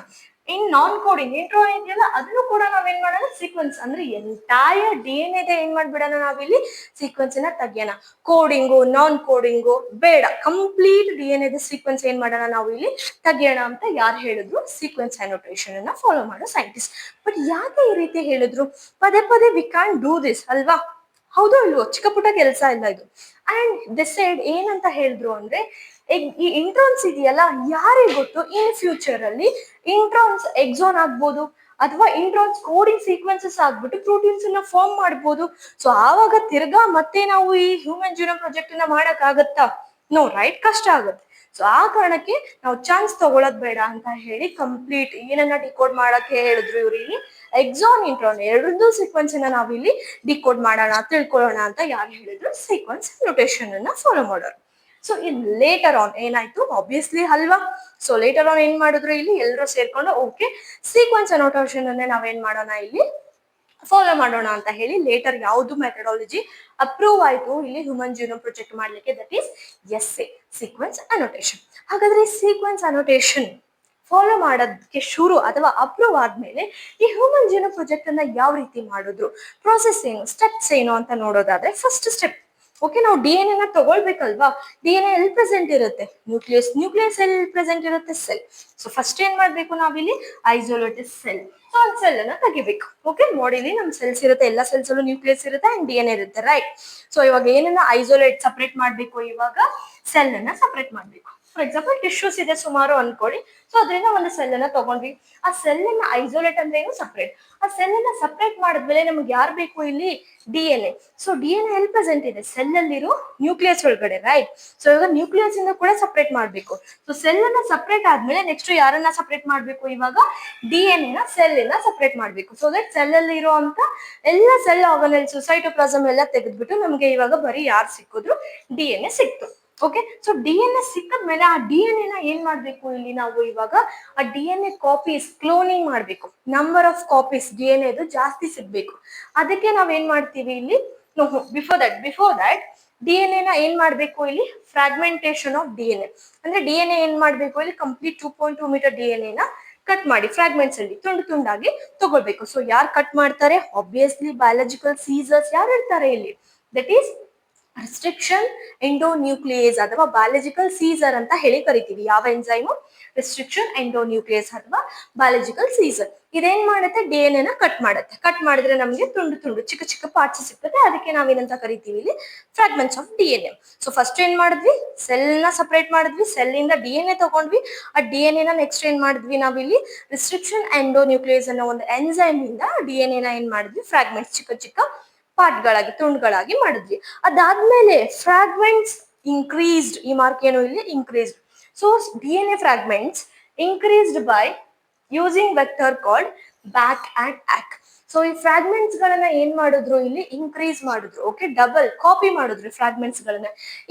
ಇನ್ ನಾನ್ ಕೋಡಿಂಗ್ ಇಂಟ್ರೋ ಇದೆಯಲ್ಲ, ಅದನ್ನು ಕೂಡ ನಾವೇನ್ ಮಾಡೋಣ, ಸೀಕ್ವೆನ್ಸ್ ಅಂದ್ರೆ ಎಂಟೈರ್ DNA ಏನ್ ಮಾಡ್ಬಿಡೋಣ, ನಾವಿಲ್ಲಿ ಸೀಕ್ವೆನ್ಸ್ ಅನ್ನ ತೆಗಿಯೋಣ. ಕೋಡಿಂಗು ನಾನ್ ಕೋಡಿಂಗು ಬೇಡ, ಕಂಪ್ಲೀಟ್ DNA ಸೀಕ್ವೆನ್ಸ್ ಏನ್ ಮಾಡೋಣ, ನಾವು ಇಲ್ಲಿ ತೆಗಿಯೋಣ ಅಂತ ಯಾರು ಹೇಳಿದ್ರು, ಸೀಕ್ವೆನ್ಸ್ ಅನೋಟೇಷನ್ ಅನ್ನ ಫಾಲೋ ಮಾಡೋ ಸೈಂಟಿಸ್ಟ್. ಬಟ್ ಯಾಕೆ ಈ ರೀತಿ ಹೇಳಿದ್ರು, ಪದೇ ಪದೇ ವಿ ಕ್ಯಾನ್ ಡೂ ದಿಸ್, ಅಲ್ವಾ. ಹೌದು ಇಲ್ವೋ, ಚಿಕ್ಕ ಪುಟ್ಟ ಕೆಲಸ ಇಲ್ಲ ಇದು. ಅಂಡ್ ಡಿಸೈಡ್ ಏನಂತ ಹೇಳಿದ್ರು ಅಂದ್ರೆ, ಈ ಇಂಟ್ರಾನ್ಸ್ ಇದೆಯಲ್ಲ, ಯಾರಿಗೆ ಗೊತ್ತು ಇನ್ ಫ್ಯೂಚರ್ ಅಲ್ಲಿ ಇಂಟ್ರಾನ್ಸ್ ಎಕ್ಸಾನ್ ಆಗ್ಬೋದು, ಅಥವಾ ಇಂಟ್ರಾನ್ಸ್ ಕೋಡಿಂಗ್ ಸೀಕ್ವೆನ್ಸಸ್ ಆಗ್ಬಿಟ್ಟು ಪ್ರೋಟೀನ್ಸ್ ಅನ್ನ ಫಾರ್ಮ್ ಮಾಡ್ಬೋದು. ಸೊ ಆವಾಗ ತಿರ್ಗಾ ಮತ್ತೆ ನಾವು ಈ ಹ್ಯೂಮನ್ ಜೀನೋಮ್ ಪ್ರಾಜೆಕ್ಟ್ ಅನ್ನ ಮಾಡಕ್ ಆಗತ್ತಾ, ನೋ, ರೈಟ್, ಕಷ್ಟ ಆಗುತ್ತೆ. ಸೊ ಆ ಕಾರಣಕ್ಕೆ ನಾವು ಚಾನ್ಸ್ ತಗೊಳೋದ್ ಬೇಡ ಅಂತ ಹೇಳಿ ಕಂಪ್ಲೀಟ್ ಏನನ್ನ ಡಿಕೋಡ್ ಮಾಡಕ್ಕೆ ಹೇಳಿದ್ರು ಇವ್ರು, ಇಲ್ಲಿ ಎಕ್ಸಾನ್ ಇಂಟ್ರಾನ್ ಎರಡೂ ಸೀಕ್ವೆನ್ಸ್ ಅನ್ನ ನಾವಿಲ್ಲಿ ಡಿಕೋಡ್ ಮಾಡೋಣ, ತಿಳ್ಕೊಳ್ಳೋಣ ಅಂತ ಯಾರು ಹೇಳಿದ್ರು, ಸೀಕ್ವೆನ್ಸ್ ನೊಟೇಷನ್ ಅನ್ನ ಫಾಲೋ ಮಾಡೋರು. ಸೊ ಇನ್ ಲೇಟರ್ ಆನ್ ಏನಾಯ್ತು, ಆಬ್ವಿಯಸ್ಲಿ ಅಲ್ವಾ. ಸೊ ಲೇಟರ್ ಆನ್ ಏನ್ ಮಾಡಿದ್ರು, ಇಲ್ಲಿ ಎಲ್ಲರೂ ಸೇರ್ಕೊಂಡು ಓಕೆ ಸೀಕ್ವೆನ್ಸ್ ಅನೋಟೇಷನ್ ಅನ್ನೇ ನಾವೇನ್ ಮಾಡೋಣ, ಇಲ್ಲಿ ಫಾಲೋ ಮಾಡೋಣ ಅಂತ ಹೇಳಿ ಲೇಟರ್ ಯಾವ್ದು ಮೆಥಡಾಲಜಿ ಅಪ್ರೂವ್ ಆಯ್ತು ಇಲ್ಲಿ ಹ್ಯೂಮನ್ ಜೀನೋಮ್ ಪ್ರೊಜೆಕ್ಟ್ ಮಾಡ್ಲಿಕ್ಕೆ, that is SA, sequence annotation. ಹಾಗಾದ್ರೆ ಸೀಕ್ವೆನ್ಸ್ ಅನೋಟೇಷನ್ ಫಾಲೋ ಮಾಡೋದಕ್ಕೆ ಶುರು ಅಥವಾ ಅಪ್ರೂವ್ ಆದ್ಮೇಲೆ ಈ ಹ್ಯೂಮನ್ ಜೀನೋಮ್ ಪ್ರಾಜೆಕ್ಟ್ ಅನ್ನ ಯಾವ ರೀತಿ ಮಾಡಿದ್ರು, ಪ್ರೋಸೆಸ್ ಏನು, ಸ್ಟೆಪ್ಸ್ ಏನು ಅಂತ ನೋಡೋದಾದ್ರೆ, ಫಸ್ಟ್ ಸ್ಟೆಪ್, ಓಕೆ, ನಾವು DNA ನ ತಗೊಳ್ಬೇಕಲ್ವಾ. DNA ಎಲ್ಲಿ ಪ್ರೆಸೆಂಟ್ ಇರುತ್ತೆ, ನ್ಯೂಕ್ಲಿಯಸ್ ಎಲ್ಲಿ ಪ್ರೆಸೆಂಟ್ ಇರುತ್ತೆ, ಸೆಲ್. ಸೊ ಫಸ್ಟ್ ಏನ್ ಮಾಡ್ಬೇಕು, ನಾವಿಲ್ಲಿ ಐಸೋಲೇಟೆಡ್ ಸೆಲ್, ಸೊ ಒಂದ್ ಸೆಲ್ ಅನ್ನ ತೆಗಿಬೇಕು. ಓಕೆ, ಬಾಡಿಲಿ ನಮ್ ಸೆಲ್ಸ್ ಇರುತ್ತೆ, ಎಲ್ಲ ಸೆಲ್ಸ್ ಅಲ್ಲೂ ನ್ಯೂಕ್ಲಿಯಸ್ ಇರುತ್ತೆ ಅಂಡ್ DNA ಇರುತ್ತೆ, ರೈಟ್. ಸೊ ಇವಾಗ ಏನನ್ನ ಐಸೋಲೇಟ್ ಸಪರೇಟ್ ಮಾಡ್ಬೇಕು, ಇವಾಗ ಸೆಲ್ ಅನ್ನ ಸಪರೇಟ್ ಮಾಡ್ಬೇಕು. ಫಾರ್ ಎಕ್ಸಾಂಪಲ್ ಟಿಶ್ಯೂಸ್ ಇದೆ ಸುಮಾರು ಅನ್ಕೊಳ್ಳಿ. ಸೊ ಅದರಿಂದ ಒಂದು ಸೆಲ್ ಅನ್ನ ತಗೊಂಡ್ವಿ, ಆ ಸೆಲ್ ಅನ್ನ ಐಸೋಲೇಟ್ ಅಂದ್ರೆ ಏನು, ಸಪರೇಟ್. ಆ ಸೆಲ್ ಅನ್ನ ಸಪರೇಟ್ ಮಾಡಿದ್ಮೇಲೆ ನಮ್ಗೆ ಯಾರು ಬೇಕು, ಇಲ್ಲಿ DNA. ಸೊ DNA ಎಲ್ಲಿ ಪ್ರೆಸೆಂಟ್ ಇದೆ, ಸೆಲ್ ಅಲ್ಲಿರೋ ನ್ಯೂಕ್ಲಿಯಸ್ ಒಳಗಡೆ, ರೈಟ್. ಸೊ ಇವಾಗ ನ್ಯೂಕ್ಲಿಯಸ್ ಇಂದ ಕೂಡ ಸಪರೇಟ್ ಮಾಡ್ಬೇಕು. ಸೊ ಸೆಲ್ ಅನ್ನ ಸಪರೇಟ್ ಆದ್ಮೇಲೆ ನೆಕ್ಸ್ಟ್ ಯಾರನ್ನ ಸಪರೇಟ್ ಮಾಡ್ಬೇಕು, ಇವಾಗ DNA ನ ಸೆಲ್ ಇಂದ ಸಪರೇಟ್ ಮಾಡ್ಬೇಕು. ಸೊ ದಟ್ ಸೆಲ್ ಅಲ್ಲಿ ಇರೋ ಅಂತ ಎಲ್ಲ ಸೆಲ್ ಆರ್ಗನೆಲ್ಸ್, ಸೈಟೋಪ್ಲಾಸಮ್ ಎಲ್ಲ ತೆಗೆದ್ಬಿಟ್ಟು ನಮ್ಗೆ ಇವಾಗ ಬರೀ ಯಾರು ಸಿಕ್ಕಿದ್ರು, DNA ಸಿಕ್ತು. ಓಕೆ, ಸೊ DNA ಸಿಕ್ಕದ್ಮೇಲೆ ಆ DNA ನ ಏನ್ ಮಾಡ್ಬೇಕು, ಇಲ್ಲಿ ನಾವು ಇವಾಗ ಆ DNA ಕಾಪೀಸ್ ಕ್ಲೋನಿಂಗ್ ಮಾಡ್ಬೇಕು. ನಂಬರ್ ಆಫ್ ಕಾಪೀಸ್ DNA ಜಾಸ್ತಿ ಸಿಗ್ಬೇಕು. ಅದಕ್ಕೆ ನಾವ್ ಏನ್ ಮಾಡ್ತೀವಿ ಇಲ್ಲಿ, ಬಿಫೋರ್ ದಟ್ DNA ನ ಏನ್ ಮಾಡ್ಬೇಕು, ಇಲ್ಲಿ ಫ್ರಾಗ್ಮೆಂಟೇಶನ್ ಆಫ್ DNA. ಅಂದ್ರೆ DNA ಏನ್ ಮಾಡ್ಬೇಕು, ಇಲ್ಲಿ ಕಂಪ್ಲೀಟ್ 2.2 ಮೀಟರ್ DNA ನ ಕಟ್ ಮಾಡಿ ಫ್ರಾಗ್ಮೆಂಟ್ಸ್ ಅಲ್ಲಿ ತುಂಡು ತುಂಡಾಗಿ ತಗೊಳ್ಬೇಕು. ಸೊ ಯಾರು ಕಟ್ ಮಾಡ್ತಾರೆ, ಆಬ್ವಿಯಸ್ಲಿ ಬಯಾಲಜಿಕಲ್ ಸೀಸರ್ಸ್ ಯಾರು ಇರ್ತಾರೆ ಇಲ್ಲಿ, ದಟ್ ಈಸ್ ರಿಸ್ಟ್ರಿಕ್ಷನ್ ಎಂಡೋನ್ಯೂಕ್ಲಿಯೇಸ್ ಅಥವಾ ಬಯಾಲಜಿಕಲ್ ಸೀಸರ್ ಅಂತ ಹೇಳಿ ಕರಿತೀವಿ. ಯಾವ ಎಂಜೈಮು? ರಿಸ್ಟ್ರಿಕ್ಷನ್ ಎಂಡೋನ್ಯೂಕ್ಲಿಯಸ್ ಅಥವಾ ಬಯಾಲಜಿಕಲ್ ಸೀಸರ್. ಇದೇನ್ ಮಾಡುತ್ತೆ? DNA ನ ಕಟ್ ಮಾಡುತ್ತೆ. ಕಟ್ ಮಾಡಿದ್ರೆ ನಮಗೆ ತುಂಡು ತುಂಡು ಚಿಕ್ಕ ಚಿಕ್ಕ ಪಾರ್ಟ್ಸ್ ಸಿಗ್ತದೆ. ಅದಕ್ಕೆ ನಾವೇನಂತ ಕರಿತೀವಿ ಇಲ್ಲಿ? Fragments of DNA. So first ಏನ್ ಮಾಡಿದ್ವಿ? ಸೆಲ್ ನ ಸಪರೇಟ್ ಮಾಡಿದ್ವಿ, ಸೆಲ್ ಇಂದ DNA ತಗೊಂಡ್ವಿ. ಆ DNA ನ ನೆಕ್ಸ್ಟ್ ಏನ್ ಮಾಡಿದ್ವಿ ನಾವಿಲ್ಲಿ? ರಿಸ್ಟ್ರಿಕ್ಷನ್ ಎಂಡೋನ್ಯೂಕ್ಲಿಯಸ್ ಅನ್ನೋ ಒಂದು ಎಂಜೈಮ್ ಇಂದ DNA ನ ಏನ್ ಮಾಡಿದ್ವಿ? ಫ್ರಾಗ್ಮೆಂಟ್ಸ್ ಚಿಕ್ಕ ಚಿಕ್ಕ ಪಾರ್ಟ್ಗಳಾಗಿ ತುಂಡುಗಳಾಗಿ ಮಾಡಿದ್ವಿ. ಅದಾದ್ಮೇಲೆ ಫ್ರಾಗ್ಮೆಂಟ್ಸ್ ಇನ್ಕ್ರೀಸ್ಡ್, ಈ ಮಾರ್ಕ್ ಏನು ಇಲ್ಲಿ? Increased. So DNA fragments increased by using vector called back and ಆಕ್. ಸೊ ಈ ಫ್ರಾಗ್ಮೆಂಟ್ಸ್ ಗಳನ್ನ ಏನ್ ಮಾಡಿದ್ರು ಇಲ್ಲಿ? ಇನ್ಕ್ರೀಸ್ ಮಾಡಿದ್ರು. ಓಕೆ, ಡಬಲ್ ಕಾಪಿ ಮಾಡಿದ್ರು ಫ್ರಾಗ್ಮೆಂಟ್ಸ್ ಗಳನ್ನ.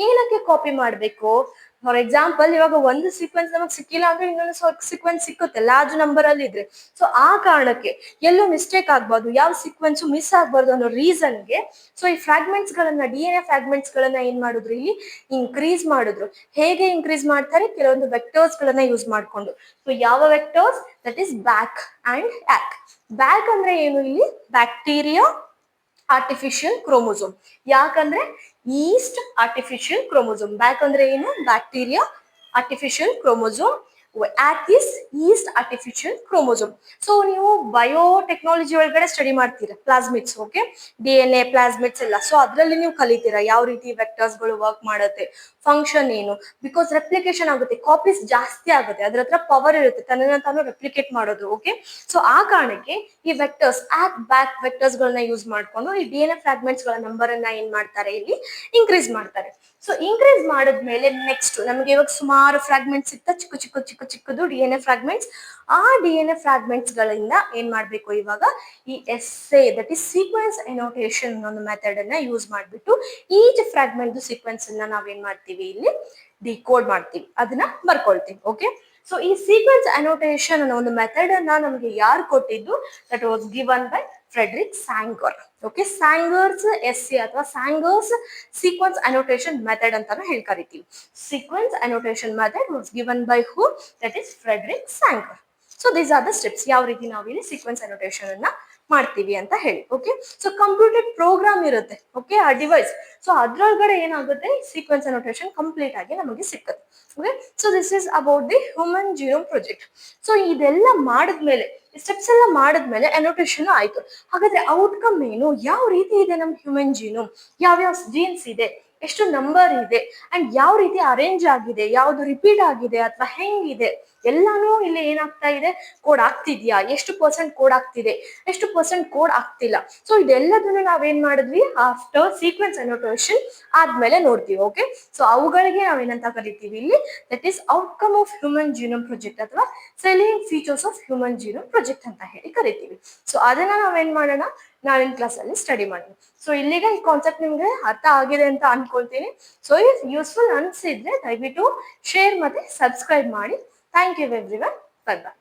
ಏನಕ್ಕೆ ಕಾಪಿ ಮಾಡ್ಬೇಕು? ಫಾರ್ ಎಕ್ಸಾಂಪಲ್, ಇವಾಗ ಒಂದು ಸೀಕ್ವೆನ್ಸ್ ನಮಗೆ ಸಿಕ್ಕಿಲ್ಲ ಅಂದ್ರೆ ಇನ್ನೊಂದು ಸೀಕ್ವೆನ್ಸ್ ಸಿಕ್ಕುತ್ತೆ ಲಾರ್ಜ್ ನಂಬರ್ ಅಲ್ಲಿ ಇದ್ರೆ. ಸೊ ಆ ಕಾರಣಕ್ಕೆ ಎಲ್ಲೂ ಮಿಸ್ಟೇಕ್ ಆಗ್ಬಾರ್ದು, ಯಾವ ಸೀಕ್ವೆನ್ಸ್ ಮಿಸ್ ಆಗ್ಬಾರ್ದು ಅನ್ನೋ ರೀಸನ್ಗೆ ಸೊ ಈ ಫ್ರಾಗ್ಮೆಂಟ್ಸ್ ಗಳನ್ನ, DNA ಫ್ರಾಗ್ಮೆಂಟ್ಸ್ ಗಳನ್ನ ಏನ್ ಮಾಡಿದ್ರು ಇಲ್ಲಿ? ಇನ್ಕ್ರೀಸ್ ಮಾಡಿದ್ರು. ಹೇಗೆ ಇನ್ಕ್ರೀಸ್ ಮಾಡ್ತಾರೆ? ಕೆಲವೊಂದು ವೆಕ್ಟರ್ಸ್ ಗಳನ್ನ ಯೂಸ್ ಮಾಡ್ಕೊಂಡು. ಸೊ ಯಾವ vectors? That is BAC and YAC. BAC ಅಂದ್ರೆ ಏನು ಇಲ್ಲಿ? Bacteria artificial chromosome. ಯಾಕಂದ್ರೆ ಈಸ್ಟ್ ಆರ್ಟಿಫಿಷಿಯಲ್ ಕ್ರೋಮೋಸೋಮ್. ಬ್ಯಾಕ್ ಅಂದ್ರೆ ಏನು? Bacteria artificial chromosome. YAC is yeast artificial chromosome. So ನೀವು ಬಯೋಟೆಕ್ನಾಲಜಿ ಒಳಗಡೆ ಸ್ಟಡಿ ಮಾಡ್ತೀರಾ ಪ್ಲಾಸ್ಮಿಡ್ಸ್. ಓಕೆ, DNA ಪ್ಲಾಸ್ಮಿಡ್ಸ್ ಎಲ್ಲ. ಸೊ ಅದ್ರಲ್ಲಿ ನೀವು ಕಲಿತೀರಾ ಯಾವ ರೀತಿ ವೆಕ್ಟರ್ಸ್ ಗಳು ವರ್ಕ್ ಮಾಡುತ್ತೆ, ಫಂಕ್ಷನ್ ಏನು. ಬಿಕಾಸ್ ರೆಪ್ಲಿಕೇಶನ್ ಆಗುತ್ತೆ, ಕಾಪೀಸ್ ಜಾಸ್ತಿ ಆಗುತ್ತೆ, ಅದ್ರ ಹತ್ರ ಪವರ್ ಇರುತ್ತೆ ತನ್ನನ್ನ ತಾನು ರೆಪ್ಲಿಕೇಟ್ ಮಾಡೋದು. ಓಕೆ, ಸೊ ಆ ಕಾರಣಕ್ಕೆ ಈ ವೆಕ್ಟರ್ಸ್, ಆಕ್ ಬ್ಯಾಕ್ ವೆಕ್ಟರ್ಸ್ ಗಳನ್ನ ಯೂಸ್ ಮಾಡ್ಕೊಂಡು ಈ DNA ಫ್ರಾಗ್ಮೆಂಟ್ಸ್ ಗಳ ನಂಬರ್ ಅನ್ನ ಏನ್ ಮಾಡ್ತಾರೆ ಇಲ್ಲಿ? ಇನ್ಕ್ರೀಸ್ ಮಾಡ್ತಾರೆ. ಸೊ ಇನ್ಕ್ರೀಸ್ ಮಾಡಿದ್ಮೇಲೆ ನೆಕ್ಸ್ಟ್ ನಮಗೆ ಇವಾಗ ಸುಮಾರು ಫ್ರಾಗ್ಮೆಂಟ್ಸ್ ಸಿಗ್ತಾ, ಚಿಕ್ಕ ಚಿಕ್ಕ ಚಿಕ್ಕ ಚಿಕ್ಕದು DNA ಫ್ರಾಗ್ಮೆಂಟ್ಸ್. ಆ DNA ಫ್ರಾಗ್ಮೆಂಟ್ಸ್ ಗಳಿಂದ ಏನ್ ಮಾಡ್ಬೇಕು ಇವಾಗ? ಈ ಎಸ್ಸೆ, ದಟ್ ಈಸ್ ಸೀಕ್ವೆನ್ಸ್ ಎನೋಟೇಷನ್ ಅನ್ನೋ ಮೆಥಡ್ ಅನ್ನ ಯೂಸ್ ಮಾಡ್ಬಿಟ್ಟು ಈಚ್ ಫ್ರಾಗ್ಮೆಂಟ್ ಸೀಕ್ವೆನ್ಸ್ ಅನ್ನ ನಾವೇನ್ ಮಾಡ್ತೀವಿ ಇಲ್ಲಿ? ಡಿಕೋಡ್ ಮಾಡ್ತೀವಿ, ಅದನ್ನ ಬರ್ಕೊಳ್ತೀವಿ. ಓಕೆ, ಸೊ ಈ ಸೀಕ್ವೆನ್ಸ್ ಅನೋಟೇಷನ್ ಅನ್ನೋ ಒಂದು ಮೆಥಡ್ ಅನ್ನ ನಮಗೆ ಯಾರು ಕೊಟ್ಟಿದ್ದು? That was given by Frederick Sanger. Okay, Sanger's ಎಸ್ಸಿ ಅಥವಾ ಸ್ಯಾಂಗರ್ಸ್ ಸೀಕ್ವೆನ್ಸ್ ಅನೋಟೇಷನ್ ಮೆಥಡ್ ಅಂತಾನು ಹೇಳಿ ಕರಿತೀವಿ. Sequence annotation method was given by who? That is Frederick Sanger. So these are the steps, ಯಾವ ರೀತಿ ನಾವು ಇಲ್ಲಿ ಸೀಕ್ವೆನ್ಸ್ ಅನೋಟೇಷನ್ ಅನ್ನ ಮಾಡ್ತೀವಿ ಅಂತ ಹೇಳಿ. ಓಕೆ, ಸೊ ಕಂಪ್ಯೂಟರ್ ಪ್ರೋಗ್ರಾಮ್ ಇರುತ್ತೆ. ಓಕೆ, ಆ ಡಿವೈಸ್. ಸೊ ಅದ್ರೊಳಗಡೆ ಏನಾಗುತ್ತೆ? ಸೀಕ್ವೆನ್ಸ್ ಅನೋಟೇಷನ್ ಕಂಪ್ಲೀಟ್ ಆಗಿ ನಮಗೆ ಸಿಕ್ಕುತ್ತೆ. Okay, so this is about the human genome project. So ಇದೆಲ್ಲ ಮಾಡಿದ್ಮೇಲೆ, ಸ್ಟೆಪ್ಸ್ ಎಲ್ಲ ಮಾಡಿದ್ಮೇಲೆ ಅನೋಟೇಷನ್ ಆಯ್ತು. ಹಾಗಾದ್ರೆ ಔಟ್ಕಮ್ ಏನು? ಯಾವ ರೀತಿ ಇದೆ ನಮ್ ಹ್ಯೂಮನ್ ಜೀನೋಮ್? ಯಾವ್ಯಾವ ಜೀನ್ಸ್ ಇದೆ, ಎಷ್ಟು ನಂಬರ್ ಇದೆ, ಅಂಡ್ ಯಾವ ರೀತಿ ಅರೇಂಜ್ ಆಗಿದೆ, ಯಾವ್ದು ರಿಪೀಟ್ ಆಗಿದೆ ಅಥವಾ ಹೆಂಗಿದೆ, ಎಲ್ಲಾನು ಇಲ್ಲಿ ಏನಾಗ್ತಾ ಇದೆ? ಕೋಡ್ ಆಗ್ತಿದ್ಯಾ, ಎಷ್ಟು ಪರ್ಸೆಂಟ್ ಕೋಡ್ ಆಗ್ತಿದೆ, ಎಷ್ಟು ಪರ್ಸೆಂಟ್ ಕೋಡ್ ಆಗ್ತಿಲ್ಲ. ಸೊ ಇದೆಲ್ಲದನ್ನು ನಾವೇನ್ ಮಾಡಿದ್ವಿ? ಆಫ್ಟರ್ ಸೀಕ್ವೆನ್ಸ್ ಅನೋಟೇಷನ್ ಆದ್ಮೇಲೆ ನೋಡ್ತೀವಿ. ಓಕೆ, ಸೊ ಅವುಗಳಿಗೆ ನಾವೇನಂತ ಕರಿತೀವಿ ಇಲ್ಲಿ? That is outcome of human genome project ಅಥವಾ salient features of human genome project ಅಂತ ಹೇಳಿ ಕರಿತೀವಿ. ಸೊ ಅದನ್ನ ನಾವೇನ್ ಮಾಡೋಣ? ನಾಳಿನ ಕ್ಲಾಸ್ ಅಲ್ಲಿ ಸ್ಟಡಿ ಮಾಡೋಣ. ಸೊ ಇಲ್ಲಿಗೆ ಈ ಕಾನ್ಸೆಪ್ಟ್ ನಿಮ್ಗೆ ಅರ್ಥ ಆಗಿದೆ ಅಂತ ಅನ್ಕೊಳ್ತೀನಿ. ಸೊ ಇಫ್ ಯೂಸ್ಫುಲ್ ಅನ್ಸಿದ್ರೆ ದಯವಿಟ್ಟು ಶೇರ್ ಮತ್ತೆ ಸಬ್ಸ್ಕ್ರೈಬ್ ಮಾಡಿ. Thank you everyone. Bye by.